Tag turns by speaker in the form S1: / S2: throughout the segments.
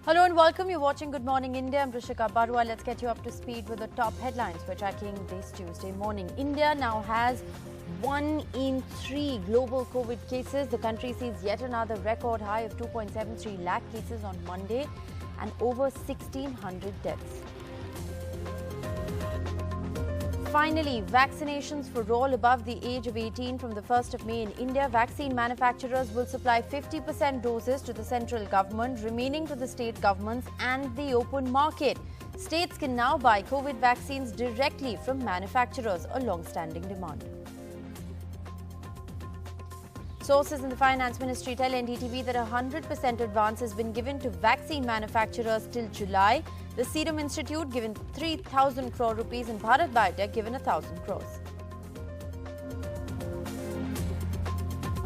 S1: Hello and welcome. You're watching Good Morning India. I'm Rishika Barua. Let's get you up to speed with the top headlines we're tracking this Tuesday morning. India now has 1 in 3 global COVID cases. The country sees yet another record high of 2.73 lakh cases on Monday and over 1,600 deaths. Finally, vaccinations for all above the age of 18 from the 1st of May in India. Vaccine manufacturers will supply 50% doses to the central government, remaining to the state governments and the open market. States can now buy COVID vaccines directly from manufacturers, a long-standing demand. Sources in the Finance Ministry tell NDTV that 100% advance has been given to vaccine manufacturers till July. The Serum Institute given 3,000 crore rupees and Bharat Biotech given 1,000 crores.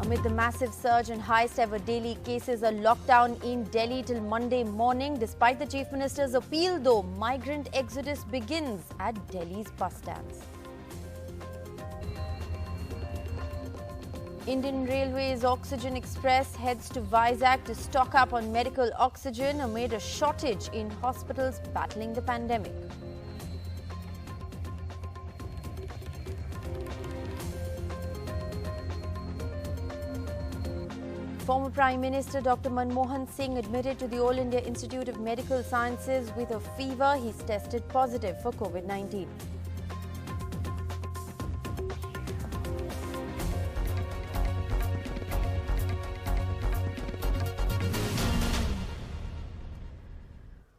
S1: Amid the massive surge and highest ever daily cases, a lockdown in Delhi till Monday morning. Despite the Chief Minister's appeal though, migrant exodus begins at Delhi's bus stands. Indian Railways Oxygen Express heads to Vizag to stock up on medical oxygen amid a shortage in hospitals battling the pandemic. Former Prime Minister Dr. Manmohan Singh admitted to the All India Institute of Medical Sciences with a fever. He's tested positive for COVID-19.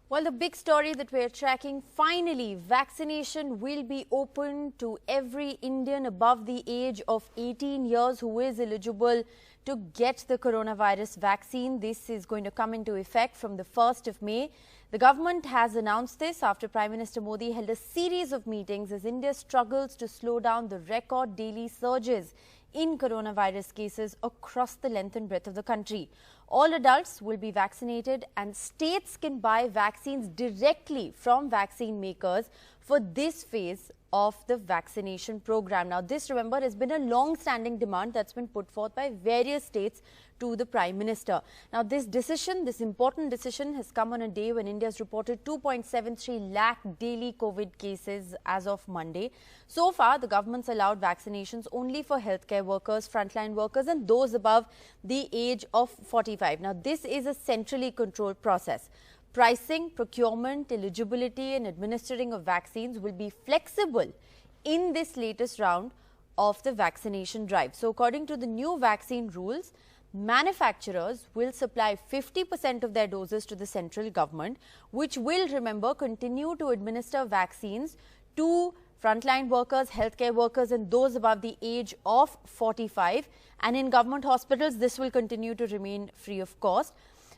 S1: Well, the big story that we're tracking, finally, vaccination will be open to every Indian above the age of 18 years who is eligible to get the coronavirus vaccine. This is going to come into effect from the 1st of May. The government has announced this after Prime Minister Modi held a series of meetings as India struggles to slow down the record daily surges in coronavirus cases across the length and breadth of the country. All adults will be vaccinated and states can buy vaccines directly from vaccine makers for this phase of the vaccination program. Now, this, remember, has been a long-standing demand that's been put forth by various states to the Prime Minister. Now, this decision, this important decision has come on a day when India has reported 2.73 lakh daily COVID cases as of Monday. So far, the government's allowed vaccinations only for healthcare workers, frontline workers and those above the age of 45. Now, this is a centrally controlled process. Pricing, procurement, eligibility and administering of vaccines will be flexible in this latest round of the vaccination drive. So, according to the new vaccine rules, manufacturers will supply 50% of their doses to the central government, which will, remember, continue to administer vaccines to frontline workers, healthcare workers and those above the age of 45. And in government hospitals, this will continue to remain free of cost.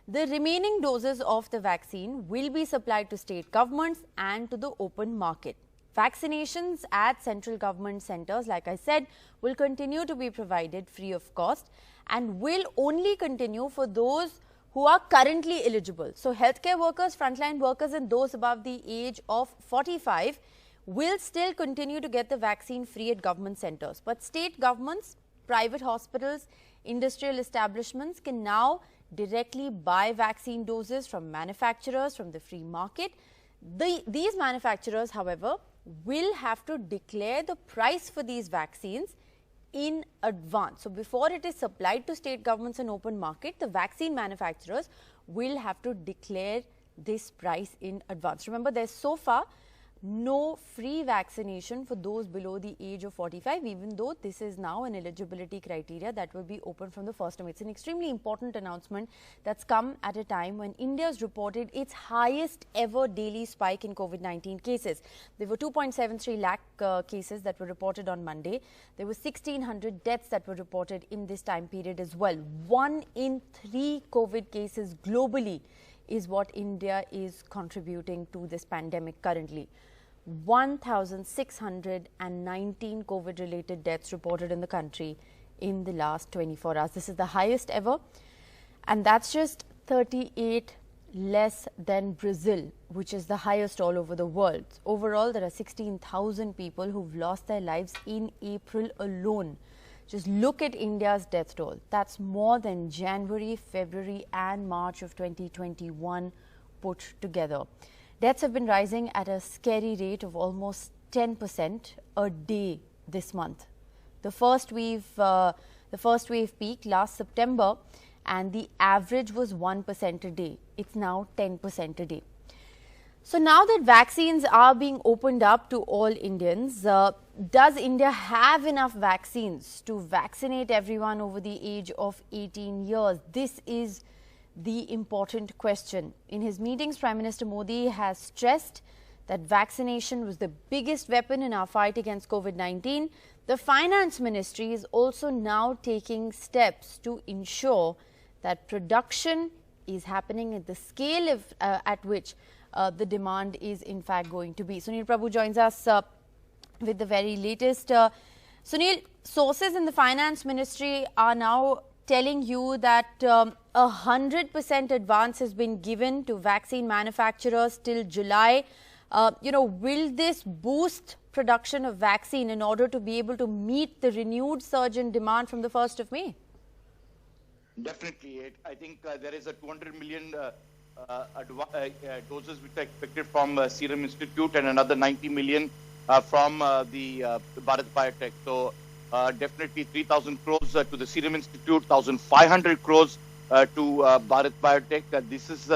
S1: The remaining doses of the vaccine will be supplied to state governments and to the open market. Vaccinations at central government centres, like I said, will continue to be provided free of cost and will only continue for those who are currently eligible. So, healthcare workers, frontline workers and those above the age of 45 will still continue to get the vaccine free at government centres. But state governments, private hospitals, industrial establishments can now directly buy vaccine doses from manufacturers from the free market. These manufacturers, however, will have to declare the price for these vaccines in advance. So, before it is supplied to state governments and open market, the vaccine manufacturers will have to declare this price in advance. Remember, there's so far no free vaccination for those below the age of 45, even though this is now an eligibility criteria that will be open from the 1st of May. It's an extremely important announcement that's come at a time when India has reported its highest ever daily spike in COVID-19 cases. There were 2.73 lakh cases that were reported on Monday. There were 1,600 deaths that were reported in this time period as well. 1 in 3 COVID cases globally is what India is contributing to this pandemic currently. 1,619 COVID-related deaths reported in the country in the last 24 hours. This is the highest ever, and that's just 38 less than Brazil, which is the highest all over the world. Overall, there are 16,000 people who've lost their lives in April alone. Just look at India's death toll. That's more than January, February and March of 2021 put together. Deaths have been rising at a scary rate of almost 10% a day this month. The first wave peaked last September, and the average was 1% a day. It's now 10% a day. So now that vaccines are being opened up to all Indians, does India have enough vaccines to vaccinate everyone over the age of 18 years? This is the important question. In his meetings, Prime Minister Modi has stressed that vaccination was the biggest weapon in our fight against COVID-19. The Finance Ministry is also now taking steps to ensure that production is happening at the scale at which the demand is in fact going to be. Sunil Prabhu joins us with the very latest. Sunil, sources in the Finance Ministry are now telling you that 100% advance has been given to vaccine manufacturers till July. Will this boost production of vaccine in order to be able to meet the renewed surge in demand from the 1st of May?
S2: Definitely. I think there is a 200 million doses which are expected from Serum Institute and another 90 million from the Bharat Biotech. So definitely 3,000 crores to the Serum Institute, 1,500 crores to Bharat Biotech. This is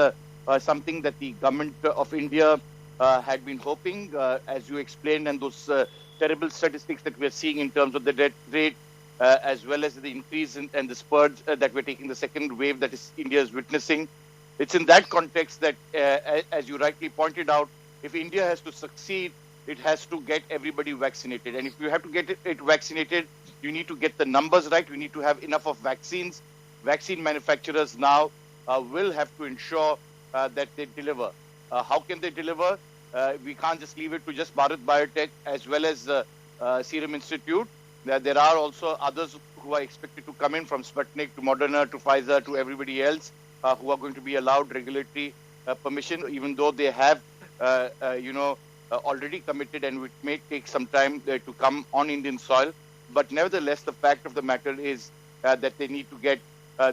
S2: something that the government of India had been hoping, as you explained, and those terrible statistics that we are seeing in terms of the death rate, as well as the increase and the spurge that we're taking, the second wave that India is witnessing. It's in that context that, as you rightly pointed out, if India has to succeed, it has to get everybody vaccinated. And if you have to get it vaccinated, you need to get the numbers right. We need to have enough of vaccines. Vaccine manufacturers now will have to ensure that they deliver. How can they deliver? We can't just leave it to just Bharat Biotech as well as Serum Institute. There are also others who are expected to come in, from Sputnik to Moderna to Pfizer to everybody else, who are going to be allowed regulatory permission, even though they have, already committed, and it may take some time to come on Indian soil. But nevertheless, the fact of the matter is that they need to get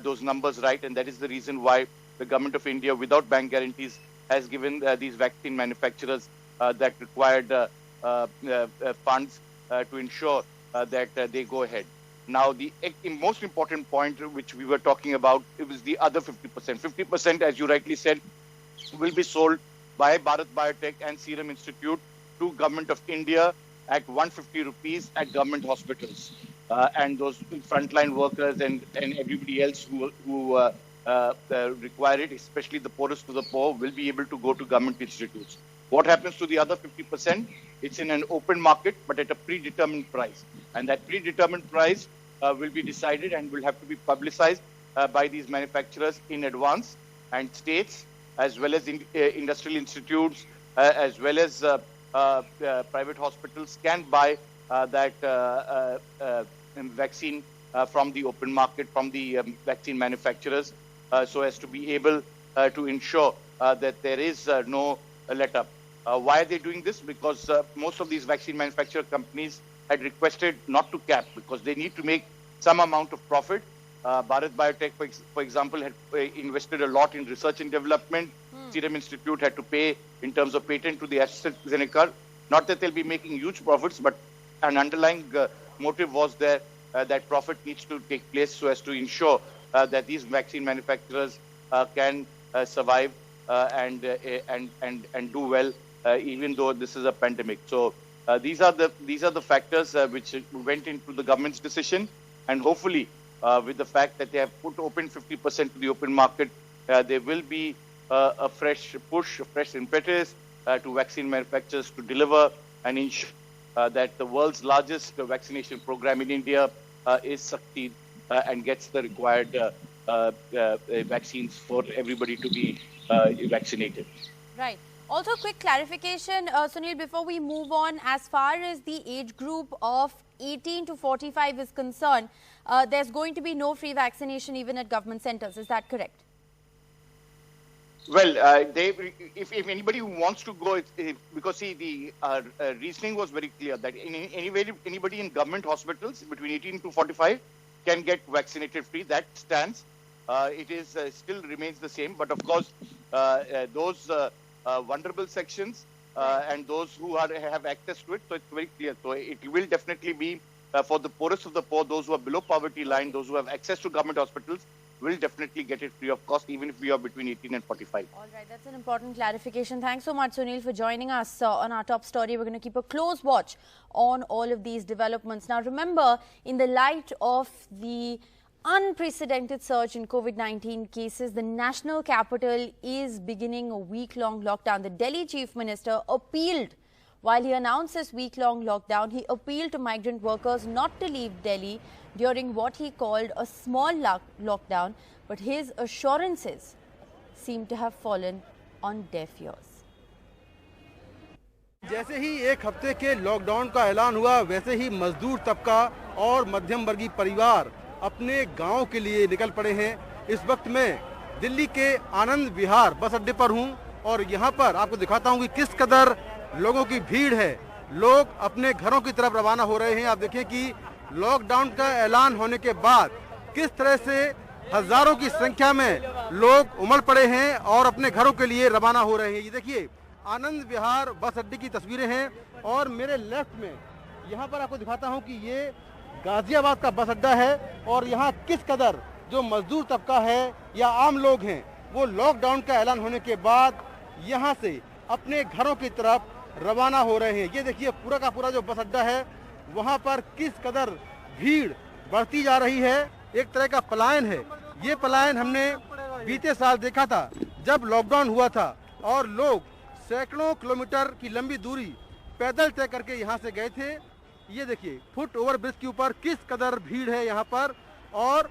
S2: those numbers right, and that is the reason why the government of India, without bank guarantees, has given these vaccine manufacturers that required funds to ensure that they go ahead. Now, the most important point which we were talking about, it was the other 50%. 50%, as you rightly said, will be sold by Bharat Biotech and Serum Institute to Government of India at 150 rupees at government hospitals. And those frontline workers and everybody else who require it, especially the poorest to the poor, will be able to go to government institutes. What happens to the other 50%? It's in an open market, but at a predetermined price. And that predetermined price will be decided and will have to be publicized by these manufacturers in advance. And states, as well as industrial institutes, as well as private hospitals, can buy that vaccine from the open market, from the vaccine manufacturers, so as to be able to ensure that there is no let-up. Why are they doing this? Because most of these vaccine manufacturer companies had requested not to cap, because they need to make some amount of profit. Bharat Biotech, for example, had invested a lot in research and development. Serum Institute had to pay in terms of patent to the AstraZeneca. Not that they'll be making huge profits, but an underlying motive was there that profit needs to take place so as to ensure that these vaccine manufacturers can survive and do well, even though this is a pandemic. So these are the factors which went into the government's decision, and hopefully, with the fact that they have open 50% to the open market, there will be a fresh push, a fresh impetus to vaccine manufacturers to deliver and ensure that the world's largest vaccination program in India is succeed and gets the required vaccines for everybody to be vaccinated.
S1: Right. Also, quick clarification, Sunil, before we move on, as far as the age group of 18 to 45 is concerned, there's going to be no free vaccination even at government centers. Is that correct?
S2: Well, if anybody who wants to go, because see, the reasoning was very clear that anybody in government hospitals between 18 to 45 can get vaccinated free. That stands. It is still remains the same. But of course, those vulnerable sections and those who have access to it. So it's very clear. So it will definitely be for the poorest of the poor, those who are below poverty line, those who have access to government hospitals, will definitely get it free of cost, even if we are between 18 and 45.
S1: All right, that's an important clarification. Thanks so much, Sunil, for joining us on our top story. We're going to keep a close watch on all of these developments. Now, remember, in the light of the unprecedented surge in COVID-19 cases, the national capital is beginning a week-long lockdown. The Delhi Chief Minister appealed, while he announced this week-long lockdown, he appealed to migrant workers not to leave Delhi during what he called a small lockdown, but his assurances seem to have fallen on deaf ears.
S3: जैसे ही एक हफ्ते के lockdown का ऐलान हुआ, वैसे ही मजदूर तबका और मध्यम वर्गीय परिवार अपने गांव के लिए निकल पड़े हैं। इस वक्त मैं दिल्ली के आनंद विहार बस अड्डे पर हूं और यहां पर आपको दिखाता हूं कि किस कदर लोगों की भीड़ है। लोग अपने घरों की तरफ रवाना हो रहे हैं। आप देखें कि लॉकडाउन का ऐलान होने के बाद किस तरह से हजारों की संख्या में लोग उमड़ पड़े हैं और अपने घरों के लिए रवाना हो रहे हैं। ये देखिए आनंद विहार बस अड्डे की तस्वीरें हैं और मेरे लेफ्ट में यहाँ पर आपको दिखाता हूँ कि ये गाजियाबाद का बस अड्डा है और यहाँ किस कदर जो मजदूर तबका है या आम लोग हैं वो लॉकडाउन का ऐलान होने के बाद यहाँ से अपने घरों की तरफ रवाना हो रहे हैं। ये देखिए पूरा का पूरा जो बस अड्डा है वहाँ पर किस कदर भीड़ बढ़ती जा रही है। एक तरह का पलायन है। ये पलायन हमने बीते साल देखा था जब लॉकडाउन हुआ था और लोग सैकड़ों किलोमीटर की लंबी दूरी पैदल तय करके यहाँ से गए थे। ये देखिए फुट ओवर ब्रिज के ऊपर किस कदर भीड़ है यहाँ पर और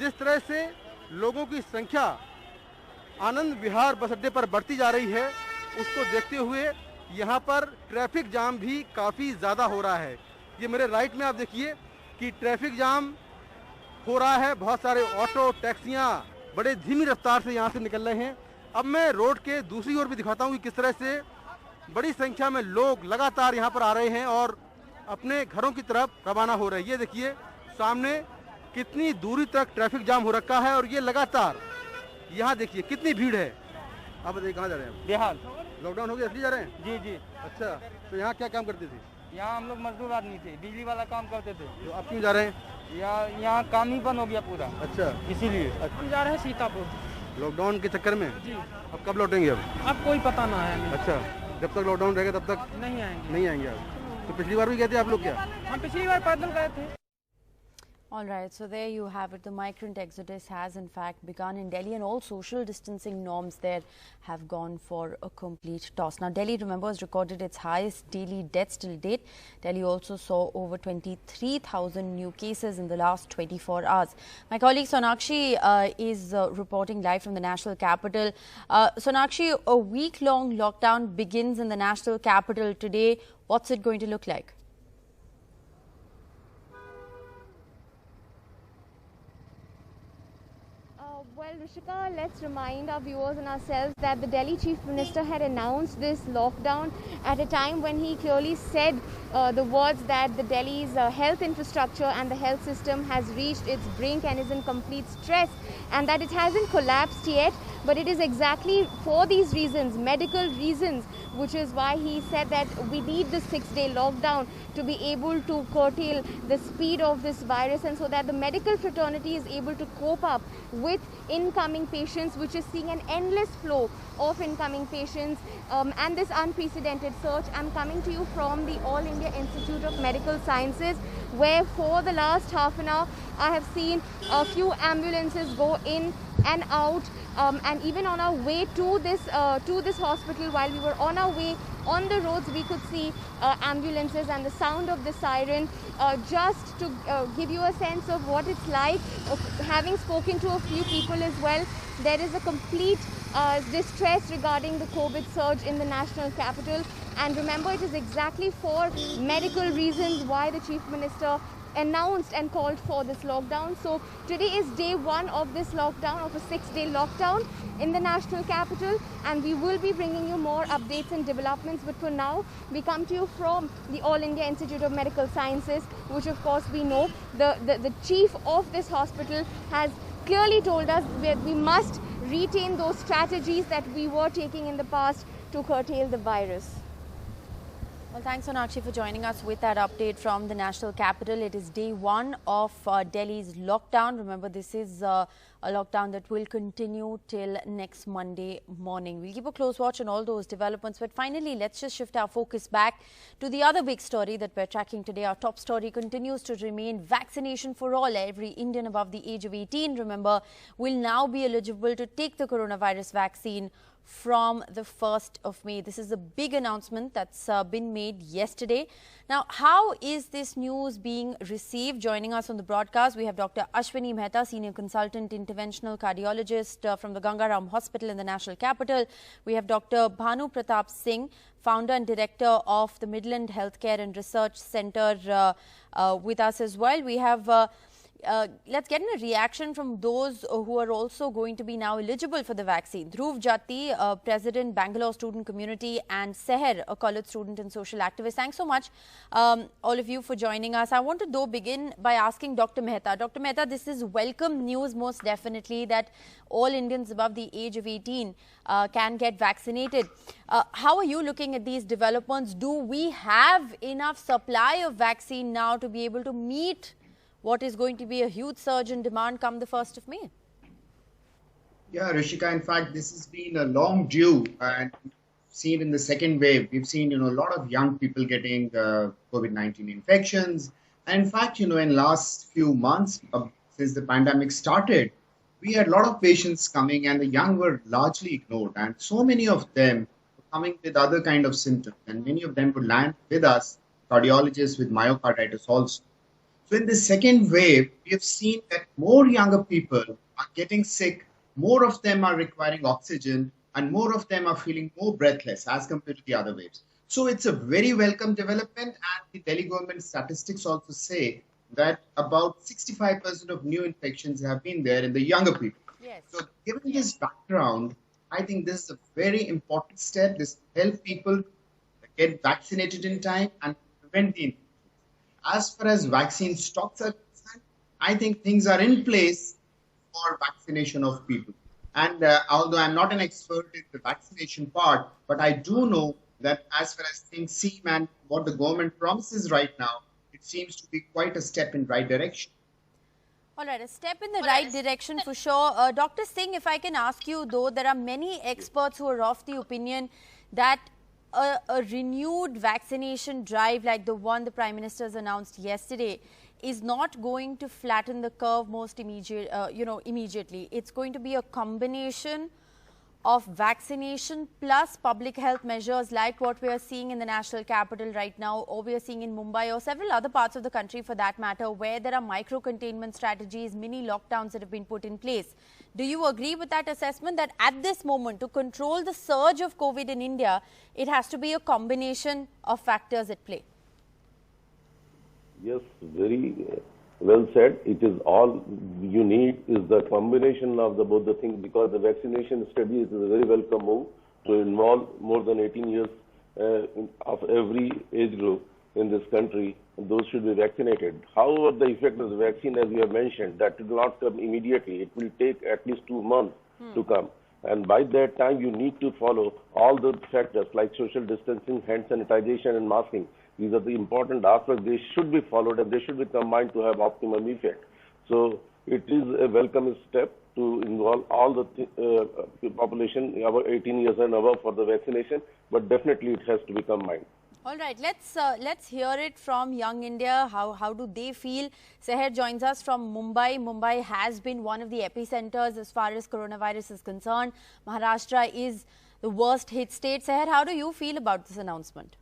S3: जिस तरह से लोगों की संख्या आनंद विहार बस अड्डे पर बढ़ती जा रही है, उसको देखते हुए यहाँ पर ट्रैफिक जाम भी काफ़ी ज़्यादा हो रहा है। ये मेरे राइट में आप देखिए कि ट्रैफिक जाम हो रहा है। बहुत सारे ऑटो टैक्सियाँ बड़े धीमी रफ्तार से यहाँ से निकल रहे हैं। अब मैं रोड के दूसरी ओर भी दिखाता हूँ कि किस तरह से बड़ी संख्या में लोग लगातार यहाँ पर आ रहे हैं और अपने घरों की तरफ रवाना हो रहे हैं। ये देखिए सामने कितनी दूरी तक ट्रैफिक जाम हो रखा है और ये लगातार यहाँ देखिए कितनी भीड़ है। आप बताइए कहाँ जा रहे हैं?
S4: बिहार।
S3: लॉकडाउन हो गया इसलिए जा रहे हैं?
S4: जी जी।
S3: अच्छा, तो यहाँ क्या काम करते थे?
S4: यहाँ हम लोग मजदूर आदमी थे, बिजली वाला काम करते थे।
S3: तो आप क्यों जा रहे हैं?
S4: यहाँ काम ही बंद हो गया पूरा।
S3: अच्छा,
S4: इसीलिए हम जा रहे हैं सीतापुर
S3: लॉकडाउन के चक्कर में।
S4: जी।
S3: अब कब लौटेंगे?
S4: अब कोई पता ना है।
S3: अच्छा, जब तक लॉकडाउन रहेगा तब तक
S4: नहीं आएंगे।
S3: नहीं आएंगे आप? तो पिछली बार भी गए थे आप लोग क्या?
S4: हम पिछली बार पैदल गए थे।
S1: All right, so there you have it. The migrant exodus has in fact begun in Delhi and all social distancing norms there have gone for a complete toss. Now, Delhi, remember, has recorded its highest daily deaths till date. Delhi also saw over 23,000 new cases in the last 24 hours. My colleague Sonakshi is reporting live from the national capital. Sonakshi, a week-long lockdown begins in the national capital today. What's it going to look like?
S5: Well, Rishika, let's remind our viewers and ourselves that the Delhi Chief Minister had announced this lockdown at a time when he clearly said the words that the Delhi's health infrastructure and the health system has reached its brink and is in complete stress, and that it hasn't collapsed yet, but it is exactly for these reasons, medical reasons, which is why he said that we need this 6-day lockdown to be able to curtail the speed of this virus, and so that the medical fraternity is able to cope up with incoming patients, which is seeing an endless flow of incoming patients and this unprecedented surge. I'm coming to you from the All India Institute of Medical Sciences, where for the last half an hour I have seen a few ambulances go in and out, and even on our way to this hospital, while we were on our way on the roads, we could see ambulances and the sound of the siren. Just to give you a sense of what it's like, having spoken to a few people as well, there is a complete distress regarding the COVID surge in the national capital. And remember, it is exactly for medical reasons why the Chief Minister announced and called for this lockdown. So today is day one of this lockdown, of a 6-day lockdown in the national capital, and we will be bringing you more updates and developments. But for now, we come to you from the All India Institute of Medical Sciences, which of course we know the chief of this hospital has clearly told us that we must retain those strategies that we were taking in the past to curtail the virus.
S1: Well, thanks, Sonakshi, for joining us with that update from the national capital. It is day one of Delhi's lockdown. Remember, this is a lockdown that will continue till next Monday morning. We'll keep a close watch on all those developments. But finally, let's just shift our focus back to the other big story that we're tracking today. Our top story continues to remain vaccination for all. Every Indian above the age of 18, remember, will now be eligible to take the coronavirus vaccine from the 1st of May. This is a big announcement that's been made yesterday. Now, how is this news being received? Joining us on the broadcast, we have Dr. Ashwini Mehta, Senior Consultant Interventional Cardiologist from the Gangaram Hospital in the National Capital. We have Dr. Bhanu Pratap Singh, Founder and Director of the Midland Healthcare and Research Centre with us as well. We have let's get a reaction from those who are also going to be now eligible for the vaccine. Dhruv Jati, President, Bangalore Student Community, and Seher, a college student and social activist. Thanks so much, all of you, for joining us. I want to though begin by asking Dr. Mehta. Dr. Mehta, this is welcome news most definitely that all Indians above the age of 18 can get vaccinated. How are you looking at these developments? Do we have enough supply of vaccine now to be able to meet what is going to be a huge surge in demand come the 1st of May?
S6: Yeah, Rishika, in fact, this has been a long due, and seen in the second wave. We've seen, a lot of young people getting COVID-19 infections. And in fact, in last few months, since the pandemic started, we had a lot of patients coming and the young were largely ignored. And so many of them were coming with other kind of symptoms. And many of them would land with us, cardiologists with myocarditis also. So in the second wave, we have seen that more younger people are getting sick, more of them are requiring oxygen, and more of them are feeling more breathless as compared to the other waves. So it's a very welcome development, and the Delhi government statistics also say that about 65% of new infections have been there in the younger people.
S1: Yes.
S6: So given this background, I think this is a very important step. This will help people get vaccinated in time and prevent the infection. As far as vaccine stocks are concerned, I think things are in place for vaccination of people. And although I'm not an expert in the vaccination part, but I do know that as far as things seem and what the government promises right now, it seems to be quite a step in the right direction.
S1: All right, a step in the right direction for sure. Dr. Singh, if I can ask you though, there are many experts who are of the opinion that a renewed vaccination drive like the one the Prime Minister has announced yesterday is not going to flatten the curve immediately. It's going to be a combination of vaccination plus public health measures like what we are seeing in the national capital right now, or we are seeing in Mumbai or several other parts of the country for that matter, where there are micro-containment strategies, mini lockdowns that have been put in place. Do you agree with that assessment that at this moment, to control the surge of COVID in India, it has to be a combination of factors at play?
S7: Yes, very well said. It is all you need is the combination of both the things, because the vaccination study is a very welcome move to involve more than 18 years of every age group in this country. Those should be vaccinated. However, the effect of the vaccine, as we have mentioned, that will not come immediately. It will take at least 2 months to come. And by that time, you need to follow all the factors like social distancing, hand sanitization, and masking. These are the important aspects. They should be followed and they should be combined to have optimum effect. So it is a welcome step to involve all the population above 18 years and above for the vaccination, but definitely it has to be combined.
S1: All right, let's hear it from Young India. How do they feel? Seher joins us from Mumbai. Mumbai has been one of the epicenters as far as coronavirus is concerned. Maharashtra is the worst hit state. Seher, how do you feel about this announcement?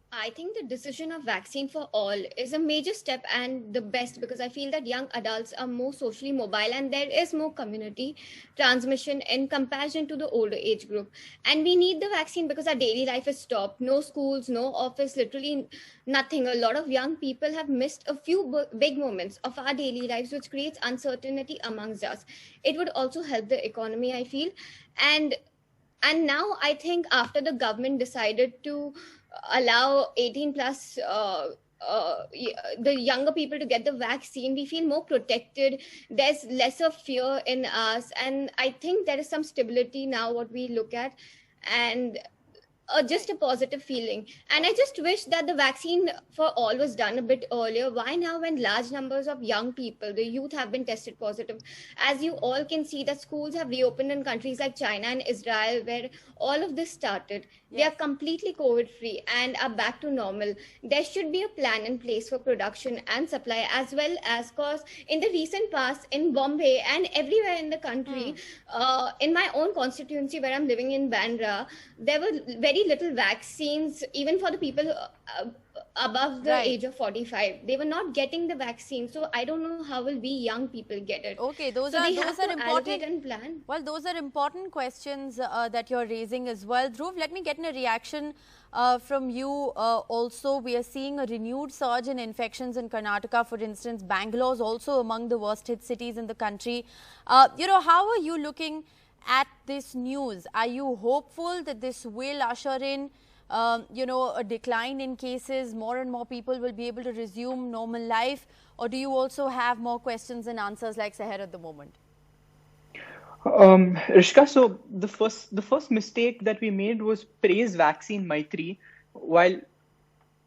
S8: I think the decision of vaccine for all is a major step and the best, because I feel that young adults are more socially mobile and there is more community transmission in comparison to the older age group. And we need the vaccine because our daily life is stopped. No schools, no office, literally nothing. A lot of young people have missed a few big moments of our daily lives, which creates uncertainty amongst us. It would also help the economy, I feel. And now I think after the government decided to allow 18 plus the younger people to get the vaccine, we feel more protected. There's lesser fear in us, and I think there is some stability now what we look at, and just a positive feeling. And I just wish that the vaccine for all was done a bit earlier. Why now, when large numbers of young people, the youth, have been tested positive? As you all can see, that schools have reopened in countries like China and Israel, where all of this started. They are completely COVID free and are back to normal. There should be a plan in place for production and supply, as well as, cause in the recent past in Bombay and everywhere in the country, in my own constituency where I'm living in Bandra, there were very little vaccines even for the people above the age of 45. They were not getting the vaccine, so I don't know how will we young people get it.
S1: Okay, those are important and plan. Well, those are important questions that you're raising as well. Dhruv, let me get a reaction from you also. We are seeing a renewed surge in infections in Karnataka, for instance. Bangalore is also among the worst hit cities in the country. How are you looking at this news? Are you hopeful that this will usher in a decline in cases, more and more people will be able to resume normal life? Or do you also have more questions and answers like Seher at the moment?
S9: Rishika, so the first mistake that we made was praise vaccine Maitri, while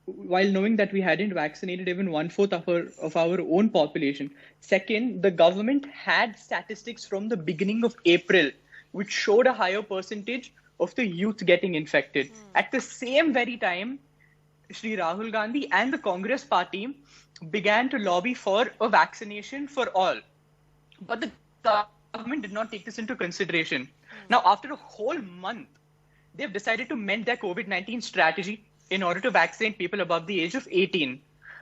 S9: knowing that we hadn't vaccinated even 1/4 of our own population. Second, the government had statistics from the beginning of April, which showed a higher percentage of the youth getting infected. At the same very time, Shri Rahul Gandhi and the Congress party began to lobby for a vaccination for all. But the government did not take this into consideration. Now, after a whole month, they've decided to mend their COVID-19 strategy in order to vaccinate people above the age of 18.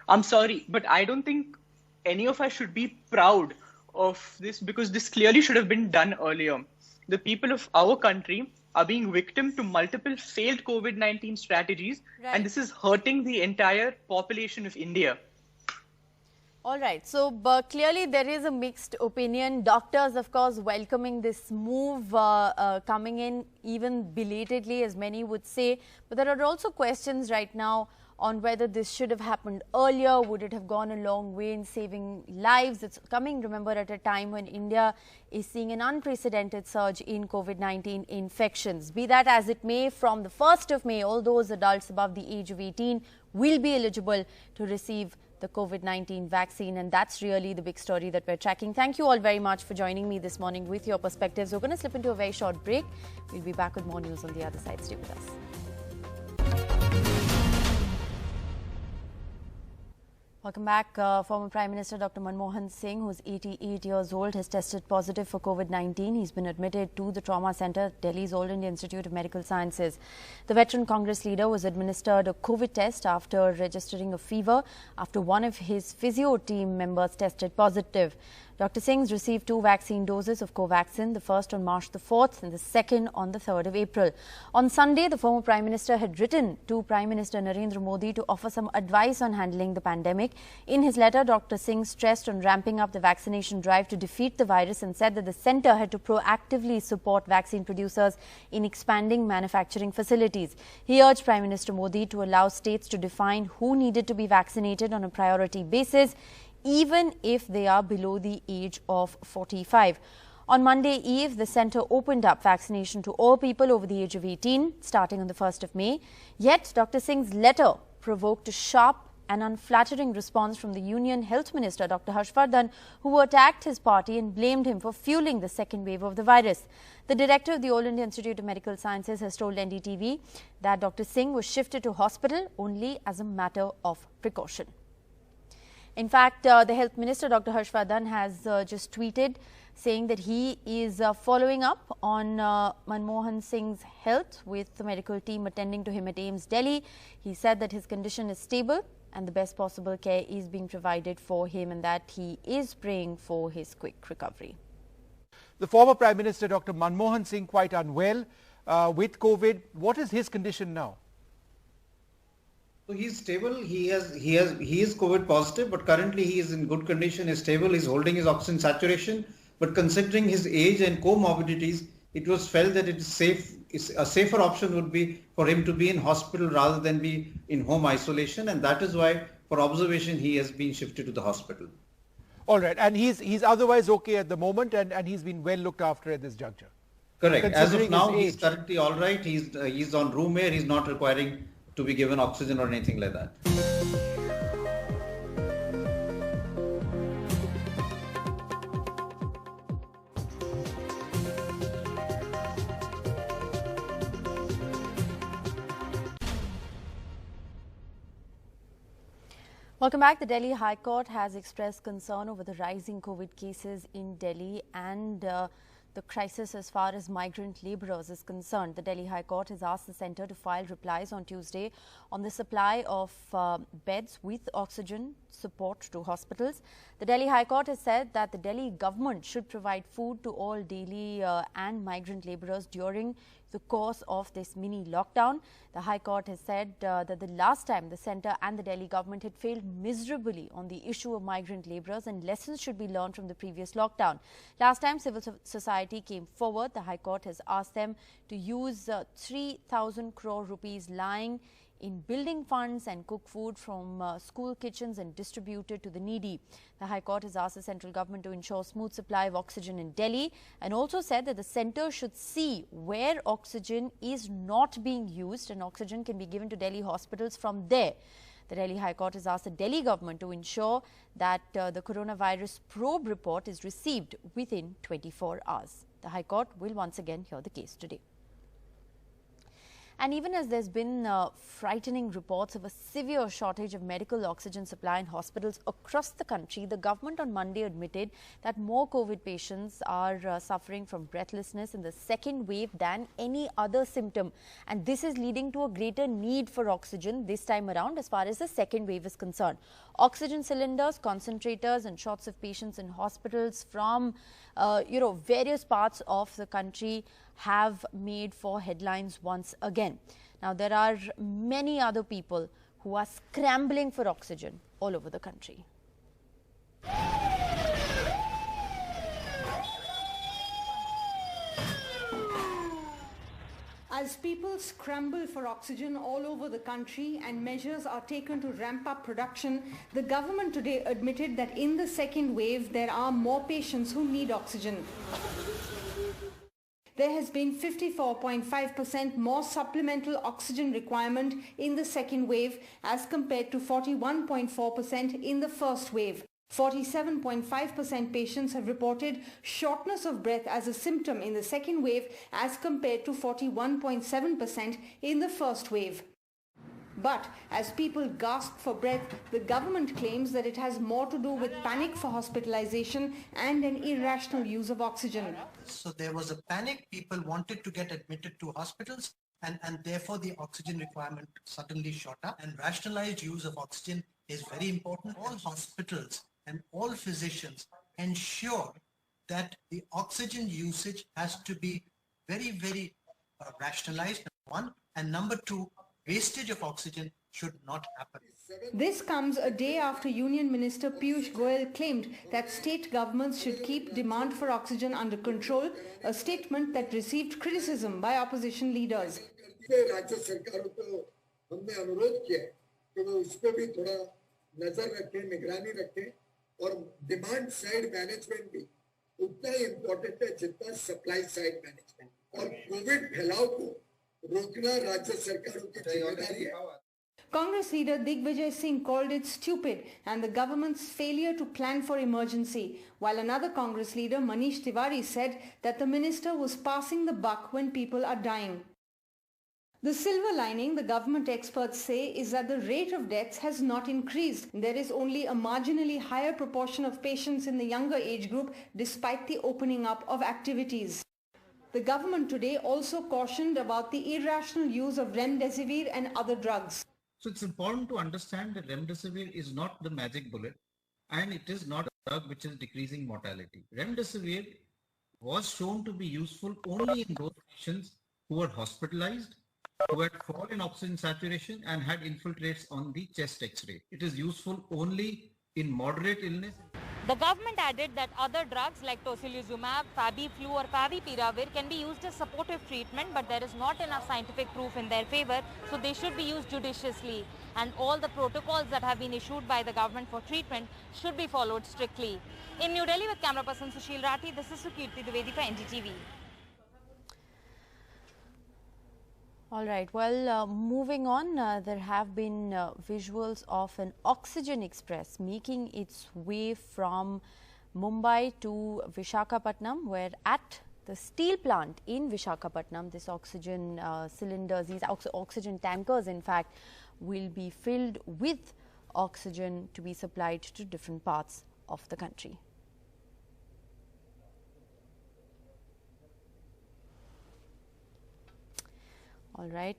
S9: I'm sorry, but I don't think any of us should be proud of this, because this clearly should have been done earlier. The people of our country are being victim to multiple failed COVID-19 strategies, and this is hurting the entire population of India.
S1: All right. So, clearly there is a mixed opinion. Doctors, of course, welcoming this move, coming in even belatedly, as many would say. But there are also questions right now on whether this should have happened earlier. Would it have gone a long way in saving lives? It's coming, remember, at a time when India is seeing an unprecedented surge in COVID-19 infections. Be that as it may, from the 1st of May, all those adults above the age of 18 will be eligible to receive the COVID-19 vaccine, and that's really the big story that we're tracking. Thank you all very much for joining me this morning with your perspectives. We're going to slip into a very short break. We'll be back with more news on the other side. Stay with us. Welcome back. Former Prime Minister Dr. Manmohan Singh, who's 88 years old, has tested positive for COVID-19. He's been admitted to the trauma center at Delhi's All India Institute of Medical Sciences. The veteran Congress leader was administered a COVID test after registering a fever after one of his physio team members tested positive. Dr. Singh's received 2 vaccine doses of Covaxin, the first on March the 4th and the second on the 3rd of April. On Sunday, the former Prime Minister had written to Prime Minister Narendra Modi to offer some advice on handling the pandemic. In his letter, Dr. Singh stressed on ramping up the vaccination drive to defeat the virus and said that the centre had to proactively support vaccine producers in expanding manufacturing facilities. He urged Prime Minister Modi to allow states to define who needed to be vaccinated on a priority basis, even if they are below the age of 45. On Monday eve, the centre opened up vaccination to all people over the age of 18, starting on the 1st of May. Yet, Dr. Singh's letter provoked a sharp and unflattering response from the Union Health Minister, Dr. Harshvardhan, who attacked his party and blamed him for fueling the second wave of the virus. The director of the All India Institute of Medical Sciences has told NDTV that Dr. Singh was shifted to hospital only as a matter of precaution. In fact, the Health Minister, Dr. Harshvardhan, has just tweeted saying that he is following up on Manmohan Singh's health, with the medical team attending to him at AIIMS Delhi. He said that his condition is stable and the best possible care is being provided for him, and that he is praying for his quick recovery.
S3: The former Prime Minister, Dr. Manmohan Singh, quite unwell with COVID. What is his condition now?
S10: So he's stable. He is COVID positive, but currently he is in good condition. He's stable. He's holding his oxygen saturation. But considering his age and comorbidities, it was felt that it is safe. A safer option would be for him to be in hospital rather than be in home isolation, and that is why for observation, he has been shifted to the hospital.
S11: All right, and he's otherwise okay at the moment, and he's been well looked after at this juncture.
S10: Correct. As of
S11: Considering
S10: now,
S11: his
S10: he's
S11: age.
S10: currently all right. He's on room air. He's not requiring to be given oxygen or anything like that.
S1: Welcome back. The Delhi High Court has expressed concern over the rising COVID cases in Delhi and the crisis as far as migrant labourers is concerned. The Delhi High Court has asked the centre to file replies on Tuesday on the supply of beds with oxygen support to hospitals. The Delhi High Court has said that the Delhi government should provide food to all daily and migrant labourers during the course of this mini lockdown. The High Court has said that the last time the centre and the Delhi government had failed miserably on the issue of migrant labourers, and lessons should be learned from the previous lockdown. Last time civil society came forward, the High Court has asked them to use 3,000 crore rupees lying in building funds and cook food from school kitchens and distribute it to the needy. The High Court has asked the central government to ensure smooth supply of oxygen in Delhi and also said that the centre should see where oxygen is not being used and oxygen can be given to Delhi hospitals from there. The Delhi High Court has asked the Delhi government to ensure that the coronavirus probe report is received within 24 hours. The High Court will once again hear the case today. And even as there's been frightening reports of a severe shortage of medical oxygen supply in hospitals across the country, the government on Monday admitted that more COVID patients are suffering from breathlessness in the second wave than any other symptom. And this is leading to a greater need for oxygen this time around as far as the second wave is concerned. Oxygen cylinders, concentrators and shots of patients in hospitals from various parts of the country have made for headlines once again. Now, there are many other people who are scrambling for oxygen all over the country.
S12: As people scramble for oxygen all over the country and measures are taken to ramp up production, the government today admitted that in the second wave there are more patients who need oxygen. There has been 54.5% more supplemental oxygen requirement in the second wave as compared to 41.4% in the first wave. 47.5% patients have reported shortness of breath as a symptom in the second wave as compared to 41.7% in the first wave. But as people gasp for breath, the government claims that it has more to do with panic for hospitalization and an irrational use of oxygen.
S13: So there was a panic, people wanted to get admitted to hospitals and therefore the oxygen requirement suddenly shot up, and rationalized use of oxygen is very important. All hospitals and all physicians ensure that the oxygen usage has to be very, very rationalized, one, and number two, wastage of oxygen should not happen.
S12: This comes a day after Union Minister Piyush Goyal claimed that state governments should keep demand for oxygen under control, a statement that received criticism by opposition leaders.
S14: राज्य सरकारों को हमने अनुरोध किया कि वो उस पे भी थोड़ा नजर रखें, निगरानी रखें, और डिमांड साइड मैनेजमेंट भी उतना ही इम्पोर्टेंट है जितना सप्लाई साइड मैनेजमेंट, और कोविड फैलाव को रोकना राज्य सरकारों की जिम्मेदारी है.
S12: Congress leader Digvijay Singh called it stupid and the government's failure to plan for emergency, while another Congress leader, Manish Tiwari, said that the minister was passing the buck when people are dying. The silver lining, the government experts say, is that the rate of deaths has not increased. There is only a marginally higher proportion of patients in the younger age group despite the opening up of activities. The government today also cautioned about the irrational use of remdesivir and other drugs.
S10: So it's important to understand that remdesivir is not the magic bullet and it is not a drug which is decreasing mortality. Remdesivir was shown to be useful only in those patients who were hospitalized, who had fallen in oxygen saturation and had infiltrates on the chest X-ray. It is useful only in moderate illness.
S15: The government added that other drugs like tocilizumab, Fabiflu or Favipiravir can be used as supportive treatment, but there is not enough scientific proof in their favor, so they should be used judiciously. And all the protocols that have been issued by the government for treatment should be followed strictly. In New Delhi with camera person Sushil Rathi, this is Sukirti Dwivedi for NDTV.
S1: All right, well, moving on, there have been visuals of an oxygen express making its way from Mumbai to Visakhapatnam, where at the steel plant in Visakhapatnam, this oxygen cylinders, these oxygen tankers, in fact, will be filled with oxygen to be supplied to different parts of the country. All right.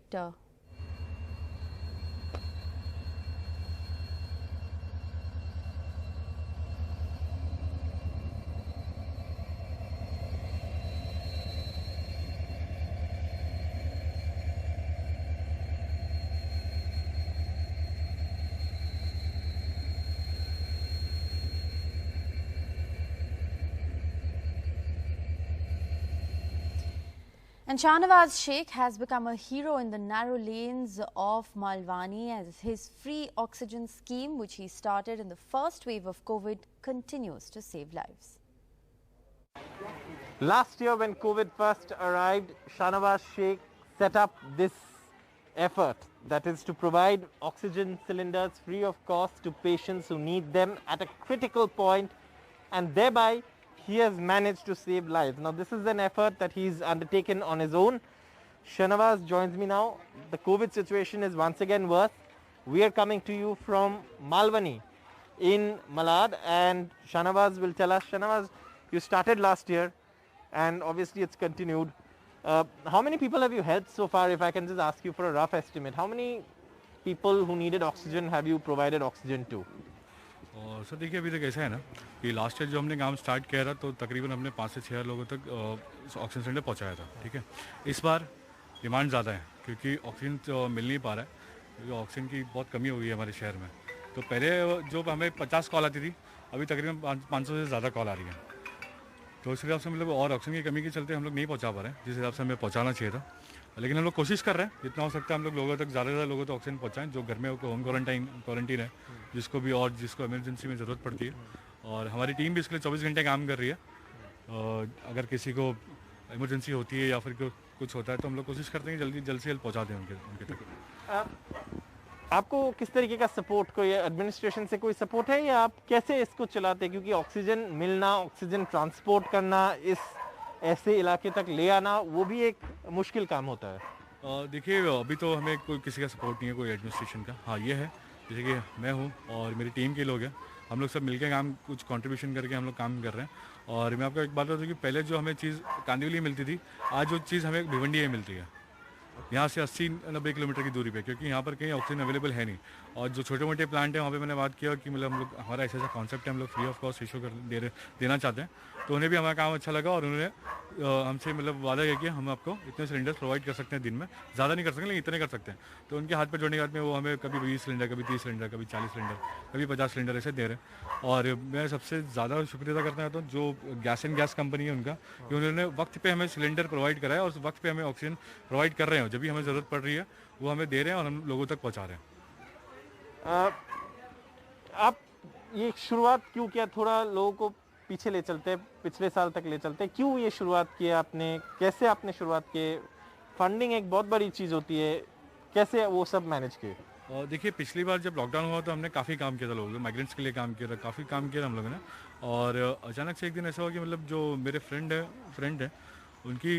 S1: And Shahnawaz Sheikh has become a hero in the narrow lanes of Malwani as his free oxygen scheme, which he started in the first wave of COVID, continues to save lives.
S16: Last year when COVID first arrived, Shahnawaz Sheikh set up this effort, that is to provide oxygen cylinders free of cost to patients who need them at a critical point, and thereby he has managed to save lives. Now this is an effort that he's undertaken on his own. Shahnawaz joins me now. The COVID situation is once again worse. We are coming to you from Malwani in Malad, and Shahnawaz will tell us. Shahnawaz, you started last year and obviously it's continued. How many people have you helped so far, if I can just ask you for a rough estimate? How many people who needed oxygen have you provided oxygen to?
S17: और sir देखिए अभी तक ऐसा है ना कि last year जो हमने काम स्टार्ट किया था तो तकरीबन हमने 5 से 6 लोगों तक ऑक्सीजन सिलेंडर पहुंचाया था, ठीक है। इस बार डिमांड ज़्यादा है क्योंकि ऑक्सीजन तो मिल नहीं पा रहा है, क्योंकि ऑक्सीजन की बहुत कमी हो गई है हमारे शहर में। तो पहले जो हमें 50 कॉल आती थी, अभी तकरीबन 500 से ज़्यादा कॉल आ रही है। तो इस हिसाब से मतलब और ऑक्सीजन की कमी के चलते हम लोग नहीं पहुँचा पा रहे हैं जिस हिसाब से हमें पहुँचाना चाहिए था, लेकिन हम लोग कोशिश कर रहे हैं जितना हो सकता है हम लोग लोगों तक ज़्यादा से ज़्यादा लोगों तक ऑक्सीजन पहुँचाएं जो घर में होम क्वारंटीन है, जिसको भी और जिसको इमरजेंसी में ज़रूरत पड़ती है। और हमारी टीम भी इसके लिए 24 घंटे काम कर रही है। अगर किसी को इमरजेंसी होती है या फिर कुछ होता है तो हम लोग कोशिश करते हैं जल्दी से जल्द पहुँचा दें उनके तक।
S16: आपको किस तरीके का सपोर्ट, कोई एडमिनिस्ट्रेशन से कोई सपोर्ट है या आप कैसे इसको चलाते हैं? क्योंकि ऑक्सीजन मिलना, ऑक्सीजन ट्रांसपोर्ट करना, इस ऐसे इलाके तक ले आना, वो भी एक मुश्किल काम होता है।
S17: देखिए अभी तो हमें कोई किसी का सपोर्ट नहीं है, कोई एडमिनिस्ट्रेशन का। हाँ ये है, जैसे कि मैं हूँ और मेरी टीम के लोग हैं, हम लोग सब मिलकर काम कुछ कंट्रीब्यूशन करके हम लोग काम कर रहे हैं। और मैं आपको एक बात बताऊँ कि पहले जो हमें चीज़ कांदिवली मिलती थी, आज वो चीज़ हमें भिवंडी में मिलती है, यहाँ से 80-90 किलोमीटर की दूरी पे, क्योंकि यहाँ पर कहीं ऑक्सीजन अवेलेबल है नहीं। और जो छोटे मोटे प्लांट हैं वहाँ पे मैंने बात किया कि मतलब हम लोग हमारा ऐसा कॉन्सेप्ट है, हम लोग फ्री ऑफ कॉस्ट इशू देना चाहते हैं, तो उन्हें भी हमारा काम अच्छा लगा और उन्होंने हमसे मतलब वादा किया कि हम आपको इतने सिलेंडर्स प्रोवाइड कर सकते हैं दिन में, ज़्यादा नहीं कर सकते लेकिन इतने कर सकते हैं। तो उनके हाथ पे जोड़ने के बाद में वो हमें कभी 20 सिलेंडर, कभी 30 सिलेंडर, कभी 40 सिलेंडर, कभी 50 सिलेंडर ऐसे दे रहे हैं। और मैं सबसे ज़्यादा शुक्रिया अदा करना चाहता हूँ जो गैस कंपनी है उनका, कि उन्होंने वक्त पे हमें सिलेंडर प्रोवाइड कराया और उस वक्त पे हमें ऑक्सीजन प्रोवाइड कर रहे हैं। जब भी हमें ज़रूरत पड़ रही है वो हमें दे रहे हैं और हम लोगों तक पहुँचा रहे हैं।
S16: आप ये शुरुआत क्यों किया? थोड़ा लोगों को पीछे ले चलते, पिछले साल तक ले चलते, क्यों ये शुरुआत की आपने, कैसे आपने शुरुआत की? फंडिंग एक बहुत बड़ी चीज़ होती है, कैसे वो सब मैनेज किए?
S17: और देखिए पिछली बार जब लॉकडाउन हुआ तो हमने काफ़ी काम किया था, लोगों ने माइग्रेंट्स के लिए काम किया था, काफ़ी काम किया था हम लोगों ने। और अचानक से एक दिन ऐसा हुआ कि मतलब जो मेरे फ्रेंड है उनकी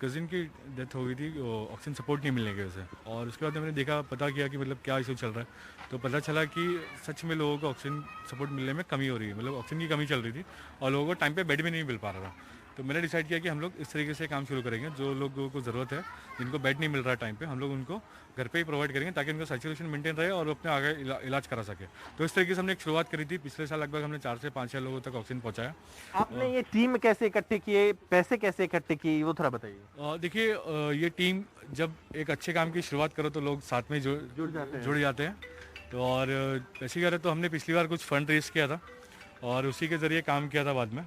S17: कज़िन की डेथ हो गई थी ऑक्सीजन सपोर्ट नहीं मिलने की वजह से। और उसके बाद मैंने देखा, पता किया कि मतलब क्या इशू चल रहा है, तो पता चला कि सच में लोगों को ऑक्सीजन सपोर्ट मिलने में कमी हो रही है, मतलब ऑक्सीजन की कमी चल रही थी और लोगों को टाइम पे बेड भी नहीं मिल पा रहा था। तो मैंने डिसाइड किया कि हम लोग इस तरीके से काम शुरू करेंगे, जो लोगों को ज़रूरत है, जिनको बेड नहीं मिल रहा टाइम पे, हम लोग उनको घर पे ही प्रोवाइड करेंगे ताकि उनका सैचुरेशन मेंटेन रहे और अपने आगे इलाज करा सके। तो इस तरीके से हमने एक शुरुआत करी थी। पिछले साल लगभग हमने 4 से 5 लोगों तक ऑक्सीजन पहुँचाया।
S16: आपने ये टीम कैसे इकट्ठे किए, पैसे कैसे इकट्ठे किए, वो थोड़ा बताइए।
S17: देखिए ये टीम जब एक अच्छे काम की शुरुआत करो तो लोग साथ में जुड़ जाते हैं। तो और ऐसे ही करें तो हमने पिछली बार कुछ फंड रेज किया था और उसी के ज़रिए काम किया था बाद में।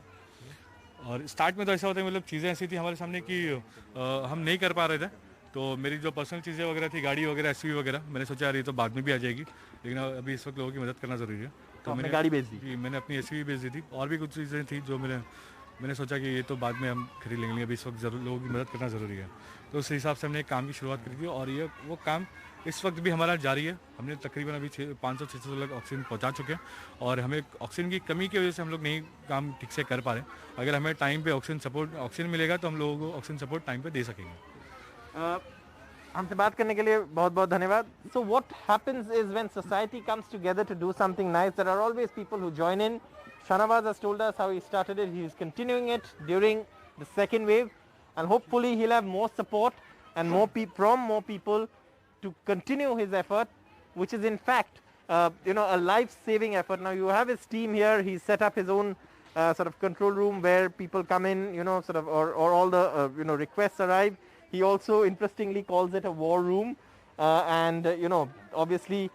S17: और स्टार्ट में तो ऐसा होता है, मतलब चीज़ें ऐसी थी हमारे सामने कि हम नहीं कर पा रहे थे, तो मेरी जो पर्सनल चीज़ें वगैरह थी, गाड़ी वगैरह, एसयूवी वगैरह, मैंने सोचा यार ये तो बाद में भी आ जाएगी, लेकिन अभी इस वक्त लोगों की मदद करना ज़रूरी है।
S16: तो मैंने गाड़ी बेच दी?
S17: जी, मैंने अपनी एसयूवी बेच दी थी, और भी कुछ चीज़ें थी जो मैंने सोचा कि ये तो बाद में हम खरीद लेंगे, अभी इस वक्त लोगों की मदद करना ज़रूरी है। तो उस हिसाब से हमने एक काम की शुरुआत करी थी, और ये वो काम इस वक्त भी हमारा जारी है। हमने तकरीबन अभी 500-600 लोग ऑक्सीजन पहुंचा चुके हैं, और हमें ऑक्सीजन की कमी की वजह से हम लोग नहीं काम ठीक से कर पा रहे। अगर हमें टाइम पे ऑक्सीजन मिलेगा तो हम लोगों को ऑक्सीजन सपोर्ट टाइम पे दे सकेंगे।
S16: हमसे बात करने के लिए बहुत बहुत धन्यवाद। So what happens is when society comes together to do something nice, there are always people who join in. Shanawaz has told us how he started it. He is continuing it during the second wave, and hopefully he'll have more support and from more people to continue his effort, which is in fact a life-saving effort. Now you have his team here. He's set up his own sort of control room where people come in, or all the requests arrive. He also interestingly calls it a war room, and obviously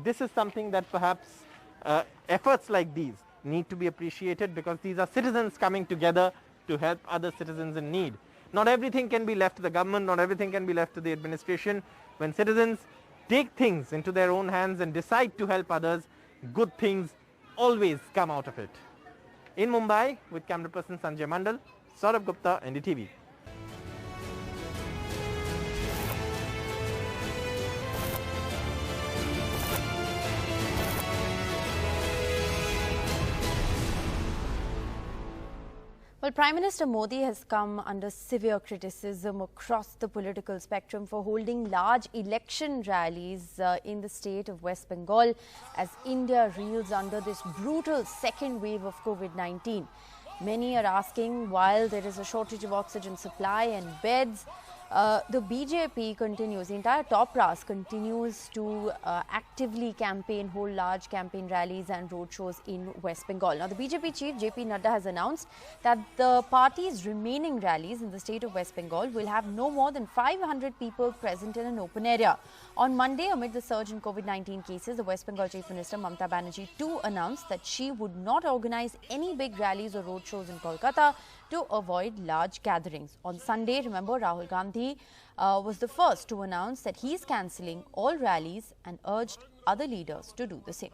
S16: this is something that perhaps efforts like these need to be appreciated, because these are citizens coming together to help other citizens in need. Not everything can be left to the government, not everything can be left to the administration. When citizens take things into their own hands and decide to help others, good things always come out of it. In Mumbai, with camera person Sanjay Mandal, Saurabh Gupta, NDTV.
S1: Well, Prime Minister Modi has come under severe criticism across the political spectrum for holding large election rallies in the state of West Bengal as India reels under this brutal second wave of COVID-19. Many are asking, while there is a shortage of oxygen supply and beds, the BJP continues, the entire top brass continues to actively campaign, hold large campaign rallies and roadshows in West Bengal. Now, the BJP chief JP Nadda has announced that the party's remaining rallies in the state of West Bengal will have no more than 500 people present in an open area. On Monday, amid the surge in COVID-19 cases, the West Bengal Chief Minister Mamata Banerjee too announced that she would not organize any big rallies or roadshows in Kolkata to avoid large gatherings. On Sunday, remember, Rahul Gandhi was the first to announce that he is cancelling all rallies and urged other leaders to do the same.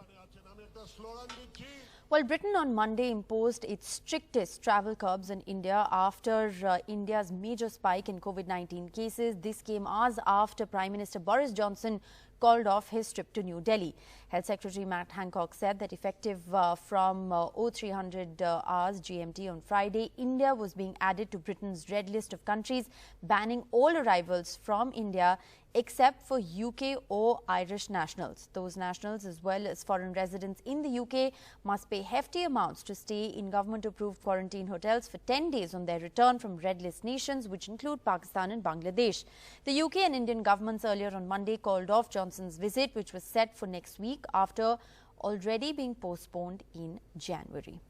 S1: Well, Britain on Monday imposed its strictest travel curbs in India after India's major spike in COVID-19 cases. This came hours after Prime Minister Boris Johnson called off his trip to New Delhi. Health Secretary Matt Hancock said that effective from 0300 hours GMT on Friday, India was being added to Britain's red list of countries, banning all arrivals from India except for UK or Irish nationals. Those nationals, as well as foreign residents in the UK, must pay hefty amounts to stay in government-approved quarantine hotels for 10 days on their return from red list nations, which include Pakistan and Bangladesh. The UK and Indian governments earlier on Monday called off Johnson's visit, which was set for next week after already being postponed in January.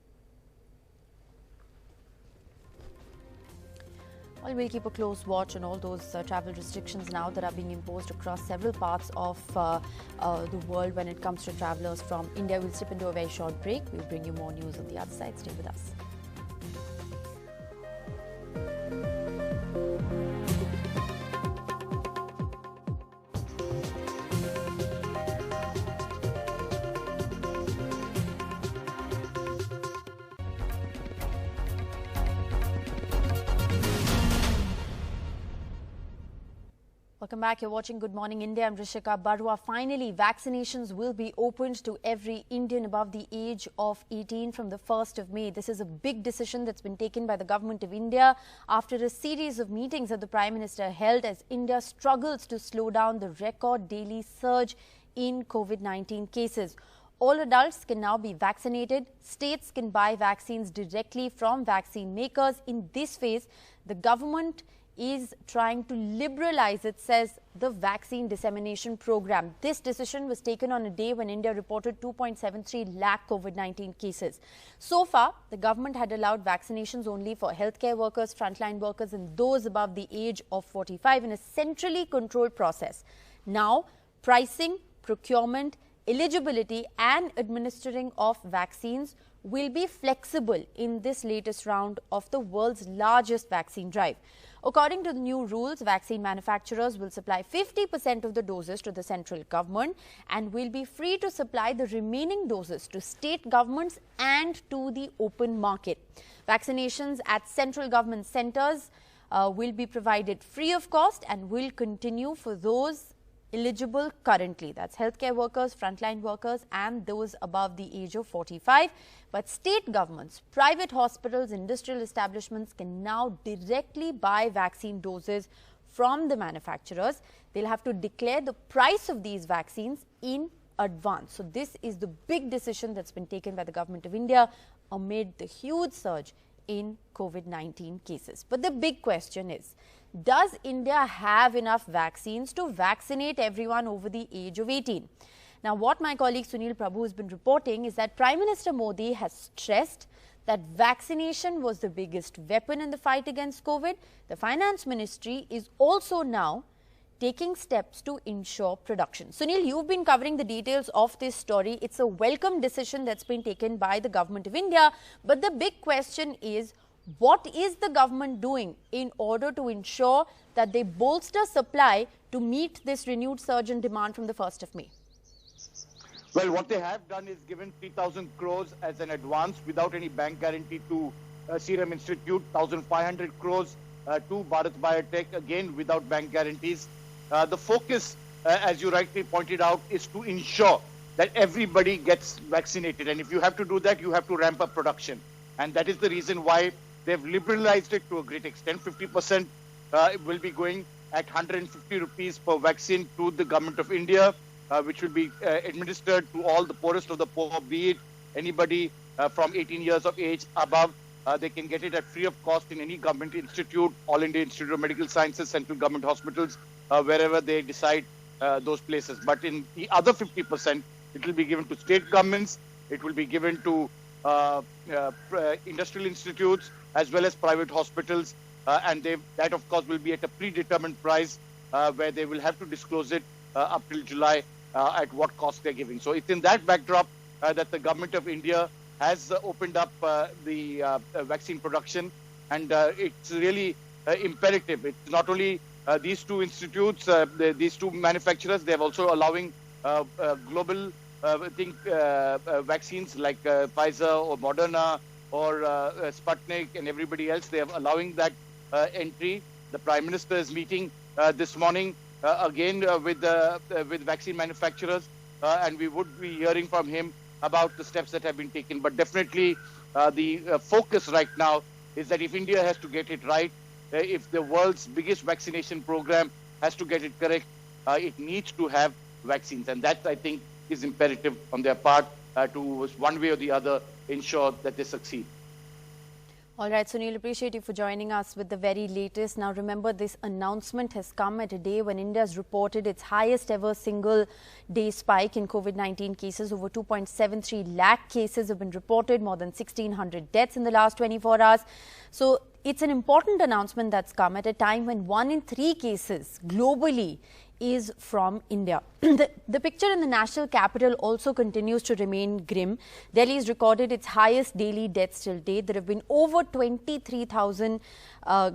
S1: Well, we'll keep a close watch on all those travel restrictions now that are being imposed across several parts of the world when it comes to travellers from India. We'll slip into a very short break. We'll bring you more news on the other side. Stay with us. Welcome back. You're watching Good Morning India. I'm Rishika Barua. Finally, vaccinations will be opened to every Indian above the age of 18 from the 1st of May. This is a big decision that's been taken by the Government of India after a series of meetings that the Prime Minister held as India struggles to slow down the record daily surge in COVID-19 cases. All adults can now be vaccinated. States can buy vaccines directly from vaccine makers. In this phase, the government is trying to liberalize, it says, the vaccine dissemination program. This decision was taken on a day when India reported 2.73 lakh COVID-19 cases. So far, the government had allowed vaccinations only for healthcare workers, frontline workers and those above the age of 45 in a centrally controlled process. Now, pricing, procurement, eligibility and administering of vaccines will be flexible in this latest round of the world's largest vaccine drive. According to the new rules, vaccine manufacturers will supply 50% of the doses to the central government and will be free to supply the remaining doses to state governments and to the open market. Vaccinations at central government centers will be provided free of cost and will continue for those eligible currently. That's healthcare workers, frontline workers and those above the age of 45. But state governments, private hospitals, industrial establishments can now directly buy vaccine doses from the manufacturers. They'll have to declare the price of these vaccines in advance. So this is the big decision that's been taken by the government of India amid the huge surge in COVID-19 cases. But the big question is, does India have enough vaccines to vaccinate everyone over the age of 18? Now, what my colleague Sunil Prabhu has been reporting is that Prime Minister Modi has stressed that vaccination was the biggest weapon in the fight against COVID. The Finance Ministry is also now taking steps to ensure production. Sunil, you've been covering the details of this story. It's a welcome decision that's been taken by the government of India. But the big question is, what is the government doing in order to ensure that they bolster supply to meet this renewed surge in demand from the 1st of May?
S2: Well, what they have done is given 3,000 crores as an advance without any bank guarantee to Serum Institute, 1,500 crores to Bharat Biotech, again without bank guarantees. The focus, as you rightly pointed out, is to ensure that everybody gets vaccinated. And if you have to do that, you have to ramp up production. And that is the reason why they've liberalized it to a great extent. 50% will be going at 150 rupees per vaccine to the government of India, which will be administered to all the poorest of the poor, be it anybody from 18 years of age above. They can get it at free of cost in any government institute, All India Institute of Medical Sciences, central government hospitals, wherever they decide those places. But in the other 50%, it will be given to state governments, it will be given to industrial institutes as well as private hospitals, and that of course will be at a predetermined price where they will have to disclose it up till July at what cost they're giving. So it's in that backdrop that the government of India has opened up the vaccine production, and it's really imperative. It's not only these two institutes, these two manufacturers, they're also allowing global vaccines like Pfizer or Moderna or Sputnik and everybody else. They are allowing that entry. The Prime Minister is meeting this morning again with vaccine manufacturers, and we would be hearing from him about the steps that have been taken. But definitely the focus right now is that if India has to get it right, if the world's biggest vaccination program has to get it correct, it needs to have vaccines. And that, I think, is imperative on their part to one way or the other ensure that they succeed.
S1: All right, Sunil, appreciate you for joining us with the very latest. Now, remember, this announcement has come at a day when India has reported its highest ever single day spike in COVID-19 cases. Over 2.73 lakh cases have been reported, more than 1,600 deaths in the last 24 hours. So it's an important announcement that's come at a time when 1 in 3 cases globally is from India. The picture in the national capital also continues to remain grim. Delhi has recorded its highest daily deaths till date. There have been over 23,000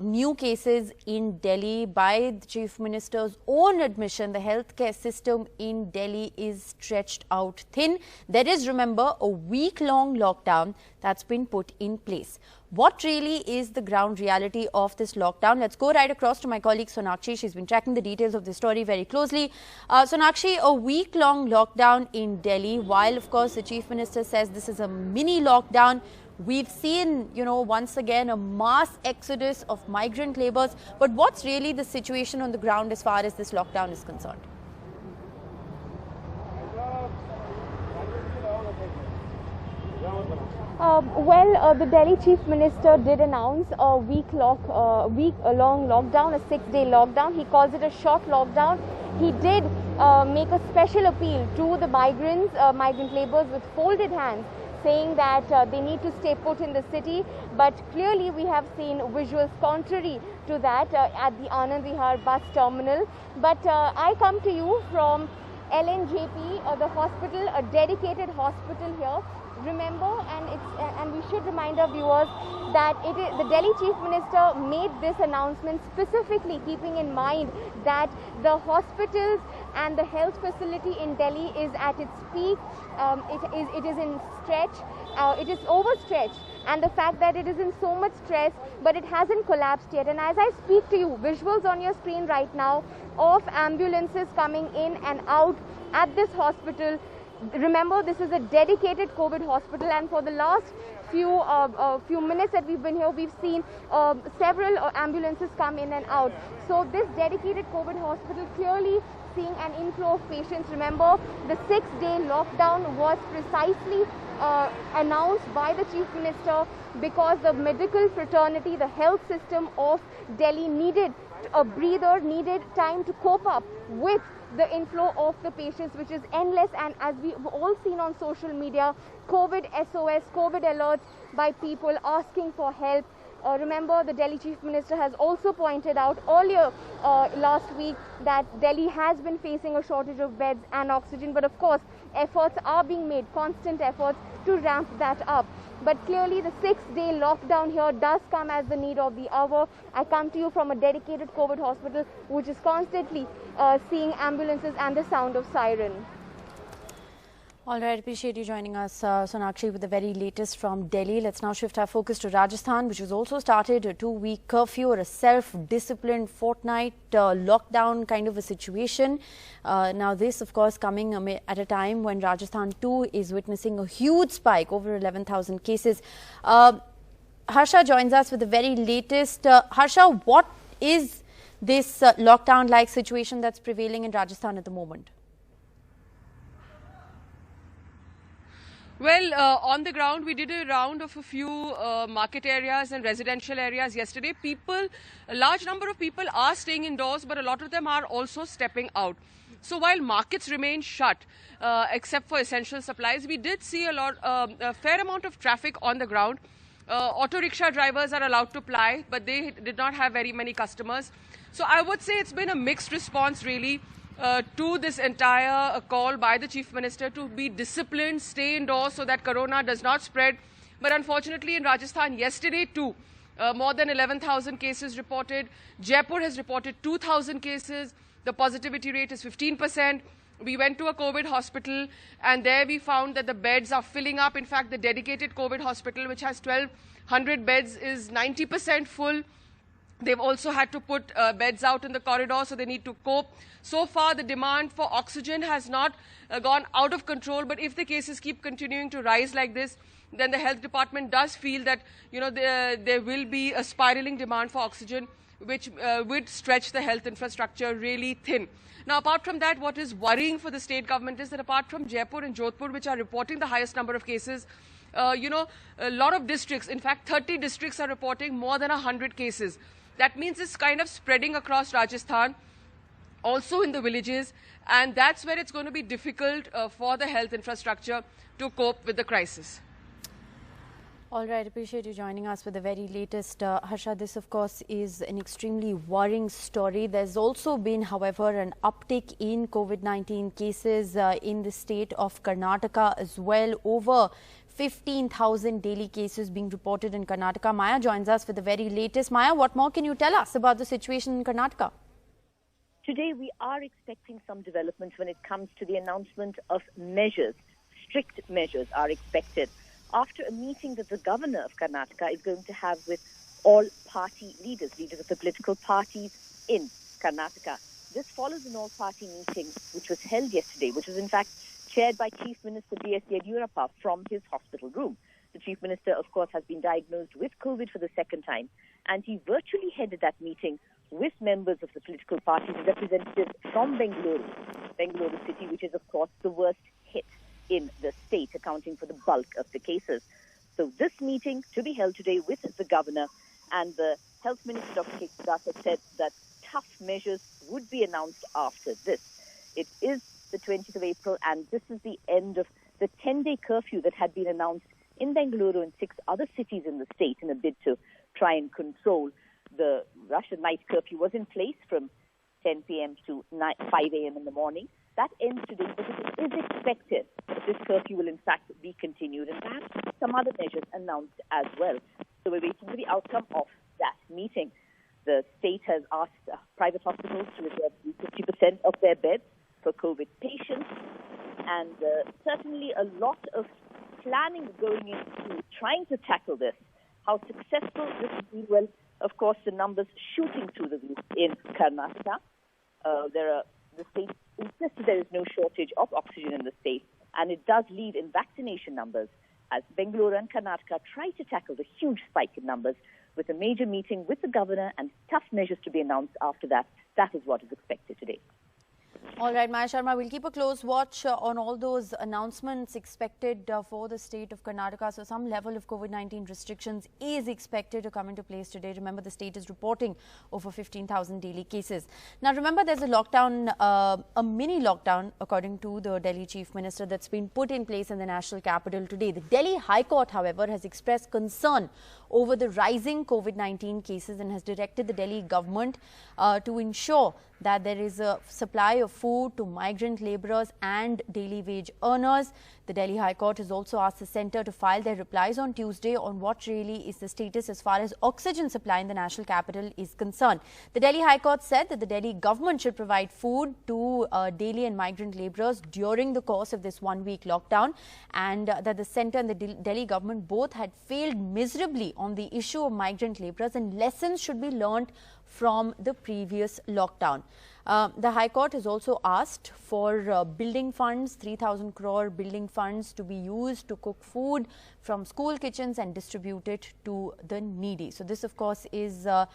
S1: new cases in Delhi. By the Chief Minister's own admission, the healthcare system in Delhi is stretched out thin. There is, remember, a week-long lockdown that's been put in place. What really is the ground reality of this lockdown? Let's go right across to my colleague Sonakshi. She's been tracking the details of the story very closely. Sonakshi, a week-long lockdown in Delhi, while of course the Chief Minister says this is a mini lockdown. We've seen, once again a mass exodus of migrant labourers. But what's really the situation on the ground as far as this lockdown is concerned?
S5: The Delhi Chief Minister did announce a week-long lockdown, a 6-day lockdown. He calls it a short lockdown. He did make a special appeal to the migrant labourers with folded hands, saying that they need to stay put in the city. But clearly we have seen visuals contrary to that at the Anand Vihar bus terminal. But I come to you from LNJP, the hospital, a dedicated hospital here. Remember, and we should remind our viewers that the Delhi Chief Minister made this announcement specifically keeping in mind that the hospitals and the health facility in Delhi is at its peak. It is in stretch. It is overstretched, and the fact that it is in so much stress, but it hasn't collapsed yet. And as I speak to you, visuals on your screen right now of ambulances coming in and out at this hospital. Remember, this is a dedicated COVID hospital, and for the last few minutes that we've been here, we've seen several ambulances come in and out. So this dedicated COVID hospital clearly seeing an inflow of patients. Remember, the 6-day lockdown was precisely announced by the Chief Minister because the medical fraternity, the health system of Delhi needed a breather, needed time to cope up with the inflow of the patients, which is endless. And as we've all seen on social media, COVID SOS, COVID alerts by people asking for help. Remember, the Delhi Chief Minister has also pointed out earlier last week that Delhi has been facing a shortage of beds and oxygen, but of course efforts are being made, constant efforts to ramp that up. But clearly the 6-day lockdown here does come as the need of the hour. I come to you from a dedicated COVID hospital which is constantly seeing ambulances and the sound of siren.
S1: All right, appreciate you joining us, Sonakshi, with the very latest from Delhi. Let's now shift our focus to Rajasthan, which has also started a 2-week curfew or a self-disciplined fortnight lockdown kind of a situation. Now this, of course, coming at a time when Rajasthan too is witnessing a huge spike, over 11,000 cases. Harsha joins us with the very latest. Harsha, what is this lockdown-like situation that's prevailing in Rajasthan at the moment?
S18: Well, on the ground, we did a round of a few market areas and residential areas yesterday. A large number of people are staying indoors, but a lot of them are also stepping out. So while markets remain shut, except for essential supplies, we did see a fair amount of traffic on the ground. Auto rickshaw drivers are allowed to ply, but they did not have very many customers. So I would say it's been a mixed response, really. To this entire call by the Chief Minister to be disciplined, stay indoors so that corona does not spread. But unfortunately in Rajasthan yesterday too, more than 11,000 cases reported. Jaipur has reported 2,000 cases. The positivity rate is 15%. We went to a COVID hospital and there we found that the beds are filling up. In fact, the dedicated COVID hospital, which has 1,200 beds, is 90% full. They've also had to put beds out in the corridor, so they need to cope. So far, the demand for oxygen has not gone out of control. But if the cases keep continuing to rise like this, then the health department does feel that there will be a spiraling demand for oxygen, which would stretch the health infrastructure really thin. Now, apart from that, what is worrying for the state government is that apart from Jaipur and Jodhpur, which are reporting the highest number of cases, a lot of districts, in fact, 30 districts are reporting more than 100 cases. That means it's kind of spreading across Rajasthan, also in the villages, and that's where it's going to be difficult for the health infrastructure to cope with the crisis.
S1: All right, appreciate you joining us with the very latest. Harsha, this of course is an extremely worrying story. There's also been, however, an uptick in COVID-19 cases in the state of Karnataka as well. Over 15,000 daily cases being reported in Karnataka. Maya joins us with the very latest. Maya, what more can you tell us about the situation in Karnataka?
S19: Today, we are expecting some developments when it comes to the announcement of measures. Strict measures are expected after a meeting that the governor of Karnataka is going to have with all party leaders of the political parties in Karnataka. This follows an all-party meeting which was held yesterday, which was in fact chaired by Chief Minister B.S. Yediyurappa from his hospital room. The Chief Minister, of course, has been diagnosed with COVID for the second time, and he virtually headed that meeting with members of the political parties, representatives from Bengaluru city, which is, of course, the worst hit in the state, accounting for the bulk of the cases. So this meeting to be held today with the governor and the health minister, Dr. K. Sudhakar, said that tough measures would be announced after this. It is the 20th of April, and this is the end of the 10-day curfew that had been announced in Bengaluru and 6 other cities in the state in a bid to try and control the rush. A night curfew was in place from 10 p.m. to 5 a.m. in the morning. That ends today, but it is expected that this curfew will in fact be continued and perhaps some other measures announced as well. So we're waiting for the outcome of that meeting. The state has asked private hospitals to reserve 50% of their beds for COVID patients, and certainly a lot of planning going into trying to tackle this. How successful this will be, well, of course, the numbers shooting through the roof in Karnataka. The state insists there is no shortage of oxygen in the state, and it does lead in vaccination numbers as Bengaluru and Karnataka try to tackle the huge spike in numbers with a major meeting with the governor and tough measures to be announced after that. That is what is expected today.
S1: All right, Maya Sharma, we'll keep a close watch on all those announcements expected for the state of Karnataka. So some level of COVID-19 restrictions is expected to come into place today. Remember, the state is reporting over 15,000 daily cases. Now, remember, there's a lockdown, a mini lockdown, according to the Delhi Chief Minister, that's been put in place in the national capital today. The Delhi High Court, however, has expressed concern over the rising COVID-19 cases and has directed the Delhi government to ensure that there is a supply of food to migrant labourers and daily wage earners. The Delhi High Court has also asked the centre to file their replies on Tuesday on what really is the status as far as oxygen supply in the national capital is concerned. The Delhi High Court said that the Delhi government should provide food to daily and migrant labourers during the course of this one-week lockdown, and that the centre and the Delhi government both had failed miserably on the issue of migrant labourers, and lessons should be learnt from the previous lockdown. The High Court has also asked for building funds, 3,000 crore building funds to be used to cook food from school kitchens and distribute it to the needy. So this, of course, is the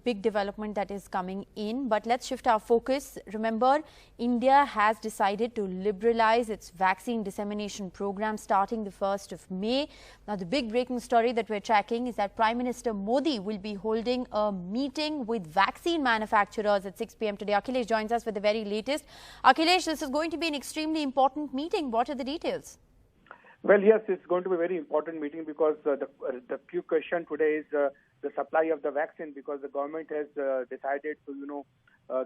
S1: big development that is coming in. But let's shift our focus. Remember, India has decided to liberalize its vaccine dissemination program starting the 1st of May. Now, the big breaking story that we're tracking is that Prime Minister Modi will be holding a meeting with vaccine manufacturers at 6 p.m. today. Akhilesh joins us with the very latest. Akhilesh, this is going to be an extremely important meeting. What are the details?
S20: Well, yes, it's going to be a very important meeting because the key question today is the supply of the vaccine, because the government has decided to,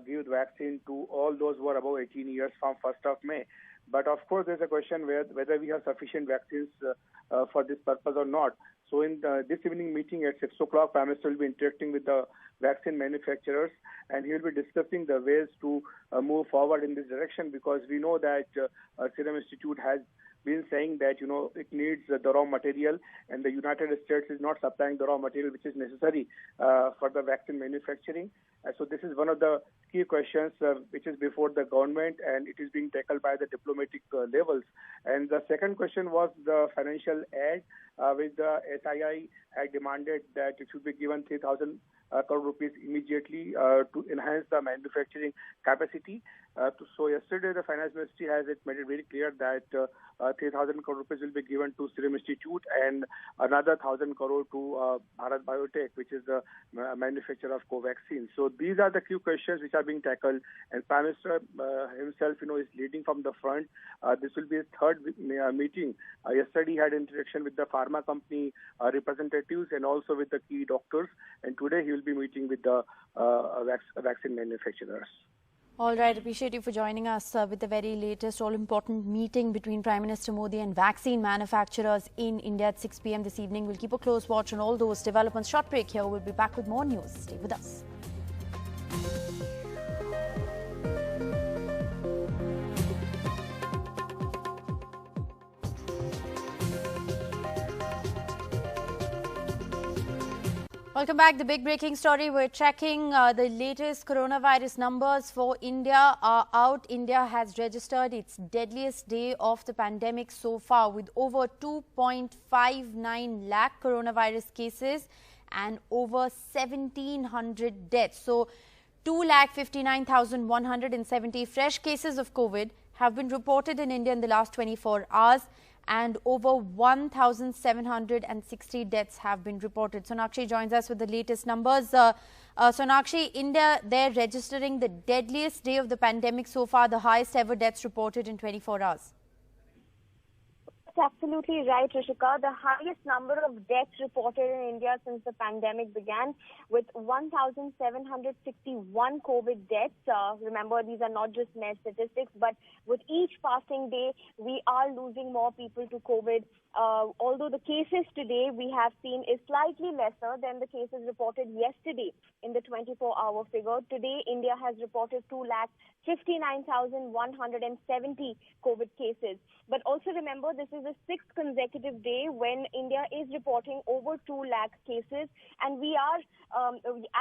S20: give the vaccine to all those who are above 18 years from 1st of May. But of course, there's a question whether we have sufficient vaccines for this purpose or not. So in this evening meeting at 6 o'clock, Prime Minister will be interacting with the vaccine manufacturers, and he will be discussing the ways to move forward in this direction, because we know that Serum Institute has been saying that, it needs the raw material, and the United States is not supplying the raw material which is necessary for the vaccine manufacturing. So this is one of the key questions which is before the government, and it is being tackled by the diplomatic levels. And the second question was the financial aid, which the SII had demanded that it should be given 3,000 crore rupees immediately to enhance the manufacturing capacity. So yesterday the Finance Ministry has made it very clear that 3,000 crore rupees will be given to Serum Institute and another 1,000 crore to Bharat Biotech, which is the manufacturer of Covaxin. So these are the key questions which are being tackled, and Prime Minister himself, is leading from the front. This will be his third meeting. Yesterday he had interaction with the pharma company representatives and also with the key doctors, and today he will be meeting with the vaccine manufacturers.
S1: All right, appreciate you for joining us with the very latest all-important meeting between Prime Minister Modi and vaccine manufacturers in India at 6 p.m. this evening. We'll keep a close watch on all those developments. Short break here. We'll be back with more news. Stay with us. Welcome back. The big breaking story. We're tracking the latest coronavirus numbers for India are out. India has registered its deadliest day of the pandemic so far, with over 2.59 lakh coronavirus cases and over 1,700 deaths. So 2,59,170 fresh cases of COVID have been reported in India in the last 24 hours. And over 1,760 deaths have been reported. Sonakshi joins us with the latest numbers. Sonakshi, India, they're registering the deadliest day of the pandemic so far, the highest ever deaths reported in 24 hours.
S5: Absolutely right, Rishika. The highest number of deaths reported in India since the pandemic began, with 1,761 COVID deaths. Remember, these are not just mere statistics, but with each passing day, we are losing more people to COVID. Although the cases today we have seen is slightly lesser than the cases reported yesterday in the 24-hour figure. Today, India has reported 2,59,170 COVID cases. But also remember, this is the sixth consecutive day when India is reporting over 2 lakh cases. And we are,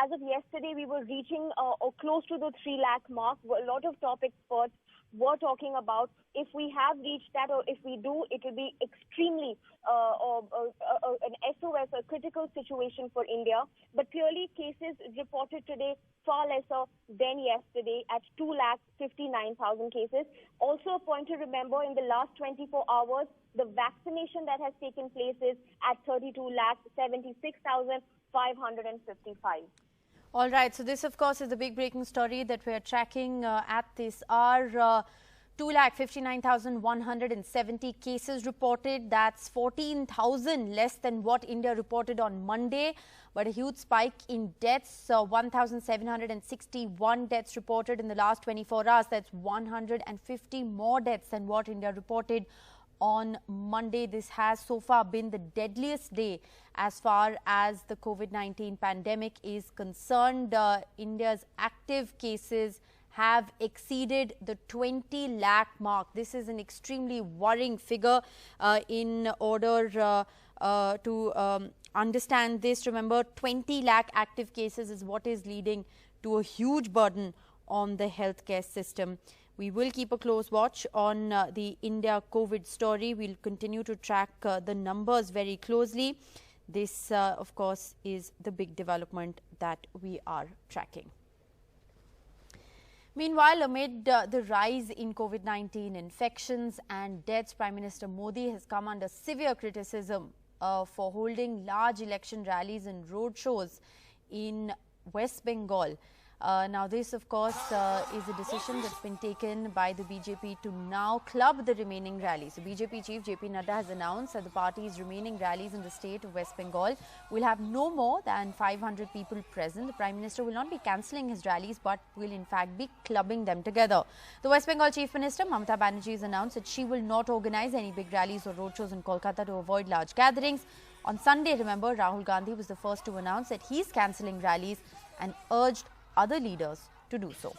S5: as of yesterday, we were reaching or close to the 3 lakh mark. A lot of top experts were talking about if we have reached that, or if we do, it will be extremely an SOS, a critical situation for India. But clearly, cases reported today far lesser than yesterday at 2,59,000 cases. Also, a point to remember, in the last 24 hours, the vaccination that has taken place is at 32,76,555.
S1: All right, so this, of course, is the big breaking story that we are tracking at this hour. 2,59,170 cases reported. That's 14,000 less than what India reported on Monday. But a huge spike in deaths. 1,761 deaths reported in the last 24 hours. That's 150 more deaths than what India reported on Monday. This has so far been the deadliest day as far as the COVID-19 pandemic is concerned. India's active cases have exceeded the 20 lakh mark. This is an extremely worrying figure. In order to understand this, remember, 20 lakh active cases is what is leading to a huge burden on the healthcare system. We will keep a close watch on the India COVID story. We'll continue to track the numbers very closely. This, of course, is the big development that we are tracking. Meanwhile, amid the rise in COVID-19 infections and deaths, Prime Minister Modi has come under severe criticism for holding large election rallies and roadshows in West Bengal. Now, this, of course, is a decision that's been taken by the BJP to now club the remaining rallies. So, BJP chief JP Nadda has announced that the party's remaining rallies in the state of West Bengal will have no more than 500 people present. The Prime Minister will not be cancelling his rallies, but will in fact be clubbing them together. The West Bengal Chief Minister Mamata Banerjee has announced that she will not organise any big rallies or roadshows in Kolkata to avoid large gatherings. On Sunday, remember, Rahul Gandhi was the first to announce that he's cancelling rallies and urged other leaders to do so.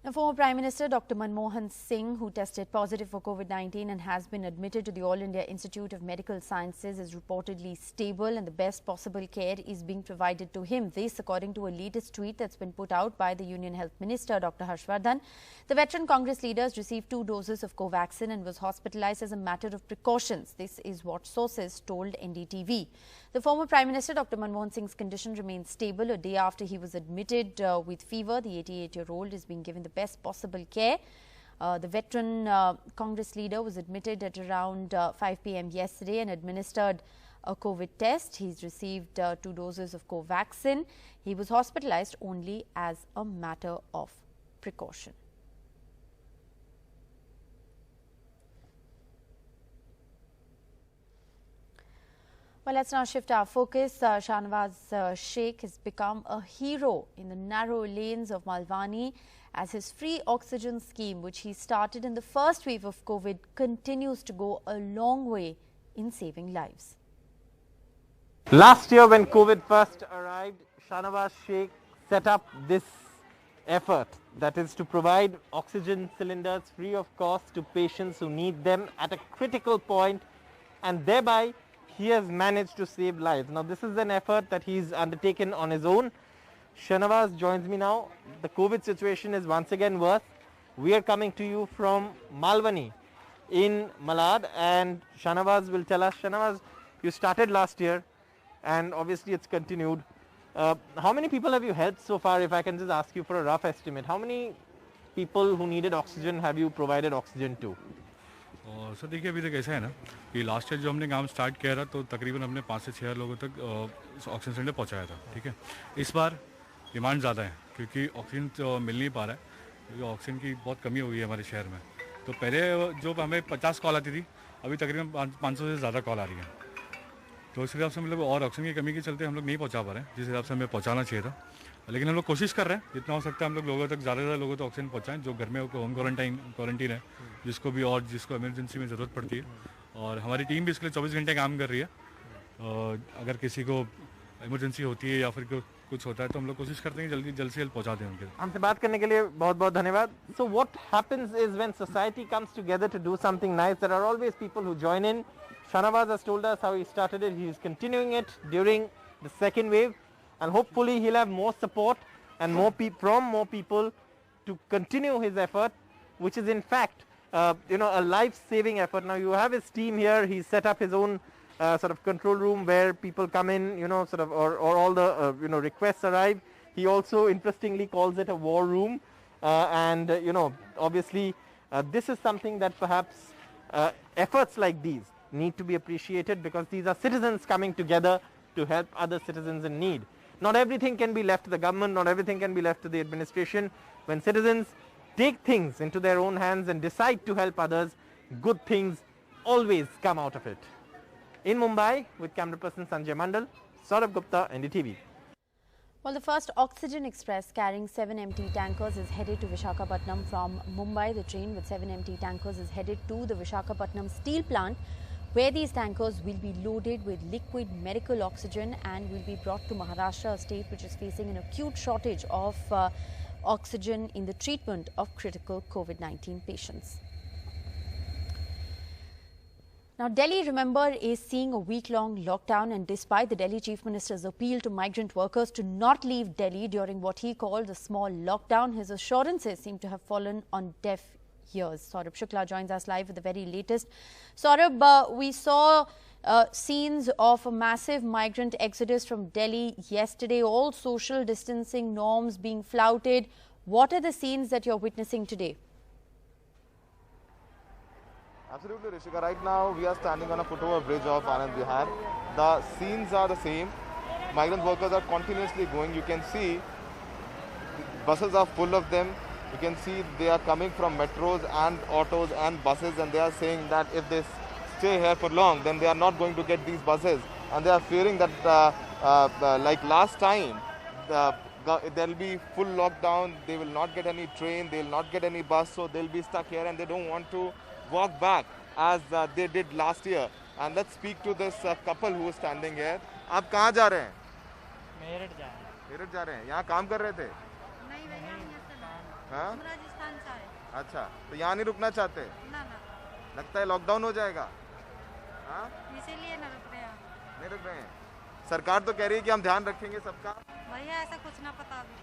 S1: Now, former Prime Minister Dr. Manmohan Singh, who tested positive for COVID-19 and has been admitted to the All India Institute of Medical Sciences, is reportedly stable and the best possible care is being provided to him. This, according to a latest tweet that's been put out by the Union Health Minister, Dr. Harshvardhan. The veteran Congress leader has received 2 doses of Covaxin and was hospitalized as a matter of precautions. This is what sources told NDTV. The former Prime Minister Dr. Manmohan Singh's condition remains stable. A day after he was admitted with fever, the 88-year-old is being given the best possible care. The veteran Congress leader was admitted at around 5 p.m. yesterday and administered a COVID test. He's received 2 doses of Covaxin. He was hospitalized only as a matter of precaution. Well, let's now shift our focus. Shahnawaz Sheikh has become a hero in the narrow lanes of Malwani as his free oxygen scheme, which he started in the first wave of COVID, continues to go a long way in saving lives.
S16: Last year when COVID first arrived, Shahnawaz Sheikh set up this effort, that is to provide oxygen cylinders free of cost to patients who need them at a critical point, and thereby he has managed to save lives. Now, this is an effort that he's undertaken on his own. Shahnawaz joins me now. The COVID situation is once again worse. We are coming to you from Malwani in Malad, and Shahnawaz will tell us. Shahnawaz, you started last year and obviously it's continued. How many people have you helped so far, if I can just ask you for a rough estimate? How many people who needed oxygen have you provided oxygen to?
S17: Sir देखिए, अभी तक ऐसा है ना कि last year जो हमने काम स्टार्ट किया था तो तकरीबन हमने 5 से 6 लोगों तक ऑक्सीजन सिलेंडर पहुंचाया था. ठीक है, इस बार डिमांड ज़्यादा है क्योंकि ऑक्सीजन मिल नहीं पा रहा है, क्योंकि ऑक्सीजन की बहुत कमी हुई है हमारे शहर में. तो पहले जो हमें 50 कॉल आती थी, अभी तकरीबन 500 से ज़्यादा कॉल आ रही है। तो इस हिसाब से मतलब और ऑक्सीजन की कमी के चलते हम लोग नहीं पहुंचा पा रहे हैं जिस हिसाब से हमें पहुंचाना चाहिए था, लेकिन हम लोग कोशिश कर रहे हैं जितना हो सकता है हम लोग लोगों तक ज़्यादा से ज़्यादा लोगों तक ऑक्सीजन पहुंचाएं जो घर में होम क्वारंटीन है, जिसको इमरजेंसी में ज़रूरत पड़ती है। और हमारी टीम भी इसके लिए 24 घंटे काम कर रही है। अगर किसी को इमरजेंसी होती है या फिर कुछ होता है तो हम लोग कोशिश करते हैं जल्दी से जल्द पहुंचा दें उनके।
S16: हमसे बात करने के लिए बहुत बहुत धन्यवाद। So what happens is when society comes together to do something nice, there are always people who join in. Shanawaz has told us how he started it. He is continuing it during the second wave, and hopefully he'll have more support and from more people to continue his effort, which is in fact a life-saving effort. Now you have his team here. He's set up his own sort of control room where people come in, or all the requests arrive. He also interestingly calls it a war room, and obviously this is something that perhaps efforts like these need to be appreciated, because these are citizens coming together to help other citizens in need. Not everything can be left to the government, not everything can be left to the administration. When citizens take things into their own hands and decide to help others, good things always come out of it. In Mumbai, with camera person Sanjay Mandal, Saurabh Gupta, NDTV.
S1: Well, the first oxygen express carrying 7 empty tankers is headed to Visakhapatnam from Mumbai. The train with 7 empty tankers is headed to the Visakhapatnam steel plant, where these tankers will be loaded with liquid medical oxygen and will be brought to Maharashtra, a state which is facing an acute shortage of oxygen in the treatment of critical COVID-19 patients. Now, Delhi, remember, is seeing a week-long lockdown, and despite the Delhi Chief Minister's appeal to migrant workers to not leave Delhi during what he called a small lockdown, his assurances seem to have fallen on deaf ears. Saurabh Shukla joins us live with the very latest. Saurabh, we saw scenes of a massive migrant exodus from Delhi yesterday, all social distancing norms being flouted. What are the scenes that you're witnessing today?
S21: Absolutely, Rishika. Right now, we are standing on a foot-over bridge of Anand Vihar. The scenes are the same. Migrant workers are continuously going. You can see buses are full of them. You can see they are coming from metros and autos and buses, and they are saying that if they stay here for long, then they are not going to get these buses. And they are fearing that, like last time, there will be full lockdown. They will not get any train. They will not get any bus. So they will be stuck here, and they don't want to walk back as they did last year. And let's speak to this couple who is standing here. आप कहाँ जा रहे हैं? मेरठ जा रहे हैं। यहाँ काम कर रहे थे? नहीं भैया, हाँ? राजस्थान से आए। अच्छा, तो यहाँ नहीं रुकना चाहते? ना। लगता है लॉकडाउन हो जाएगा? हाँ? इसीलिए ना रुक रहे हैं। नहीं रुक रहे हैं। सरकार तो कह रही है कि हम ध्यान रखेंगे सबका। भैया ऐसा कुछ ना पता अभी।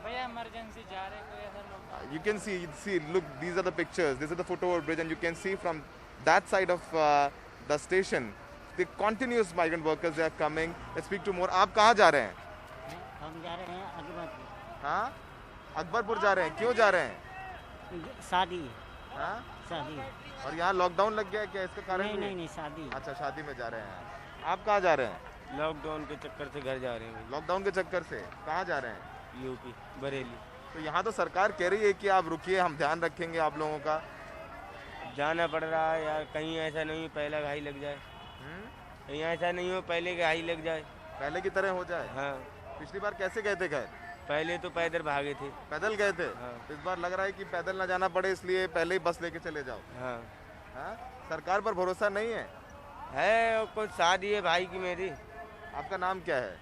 S21: भैया इमरजेंसी जा रहे हैं कोई ऐसा लोग। You can see, look, these are the pictures. This is the foot-over bridge, and you can see from that side of the station, the continuous migrant workers they are coming. Let's speak to more. आप कहाँ जा रहे हैं? हम जा रहे हैं अकबरपुर। हाँ? अकबरपुर जा रहे हैं। क्यों जा रहे हैं? शादी। हाँ? शादी। और यहाँ लॉकडाउन लग गया है क्या इसका कारण? नहीं, शादी। अच्छा, शादी में जा रहे हैं। आप कहाँ जा रहे हैं? लॉकडाउन के चक्कर से घर जा रहे हैं। लॉकडाउन के चक्कर से कहाँ जा रहे हैं? यूपी, बरेली। तो यहाँ तो सरकार कह रही है कि आप रुकिए, हम ध्यान रखेंगे आप लोगों का। जाना पड़ रहा है यार, कहीं ऐसा नहीं पहले घाई लग जाए। कहीं ऐसा नहीं हो पहले घाई लग जाए, पहले की तरह हो जाए। हाँ। पिछली बार कैसे गए थे घर? पहले तो पैदल भागे थे। पैदल गए थे? हाँ। इस बार लग रहा है कि पैदल ना जाना पड़े, इसलिए पहले ही बस लेके चले जाओ। हाँ। हाँ? सरकार पर भरोसा नहीं है? है, कुछ शादी है भाई की मेरी। आपका नाम क्या है?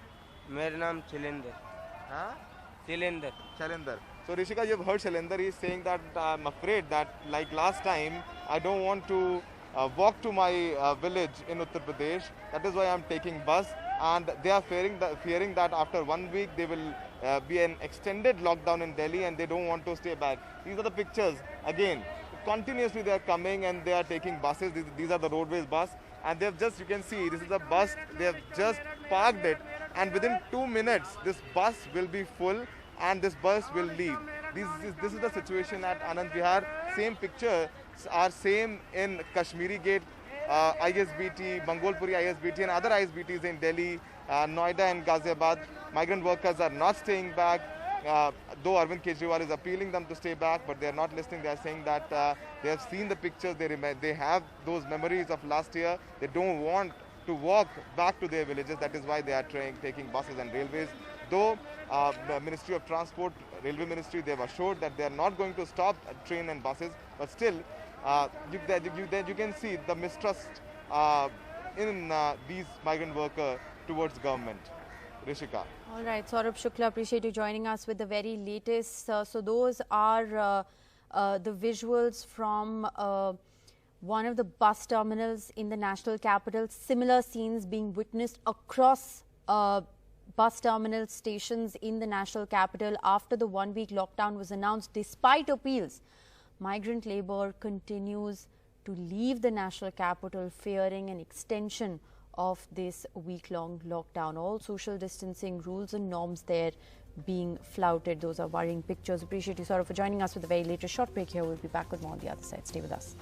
S21: मेरा नाम शैलेंद्र। हाँ? Shailendra. So Rishika, you've heard Shailendra. He's saying that I'm afraid that like last time, I don't want to walk to my village in Uttar Pradesh. That is why I'm taking bus, and they are fearing that after 1 week there will be an extended lockdown in Delhi, and they don't want to stay back. These are the pictures. Again, continuously they are coming and they are taking buses. These are the roadways bus, and they've just, you can see, this is a bus. They have just parked it, and within 2 minutes, this bus will be full. And this bus will leave. This is the situation at Anand Vihar. Same pictures are same in Kashmiri Gate, ISBT, Mangolpuri ISBT, and other ISBTs in Delhi, Noida and Ghaziabad. Migrant workers are not staying back. though Arvind Kejriwal is appealing them to stay back, but they are not listening. They are saying that they have seen the pictures, they have those memories of last year. They don't want to walk back to their villages. That is why they are taking buses and railways. Though the Ministry of Transport, Railway Ministry, they have assured that they are not going to stop train and buses, but still you can see the mistrust in these migrant workers towards government. Rishika.
S1: All right, Saurabh Shukla, appreciate you joining us with the very latest. So those are the visuals from one of the bus terminals in the national capital. Similar scenes being witnessed across bus terminal stations in the national capital after the one-week lockdown was announced. Despite appeals, migrant labour continues to leave the national capital, fearing an extension of this week-long lockdown. All social distancing rules and norms there being flouted. Those are worrying pictures. Appreciate you, Saurabh, for joining us with the very latest short break here. We'll be back with more on the other side. Stay with us.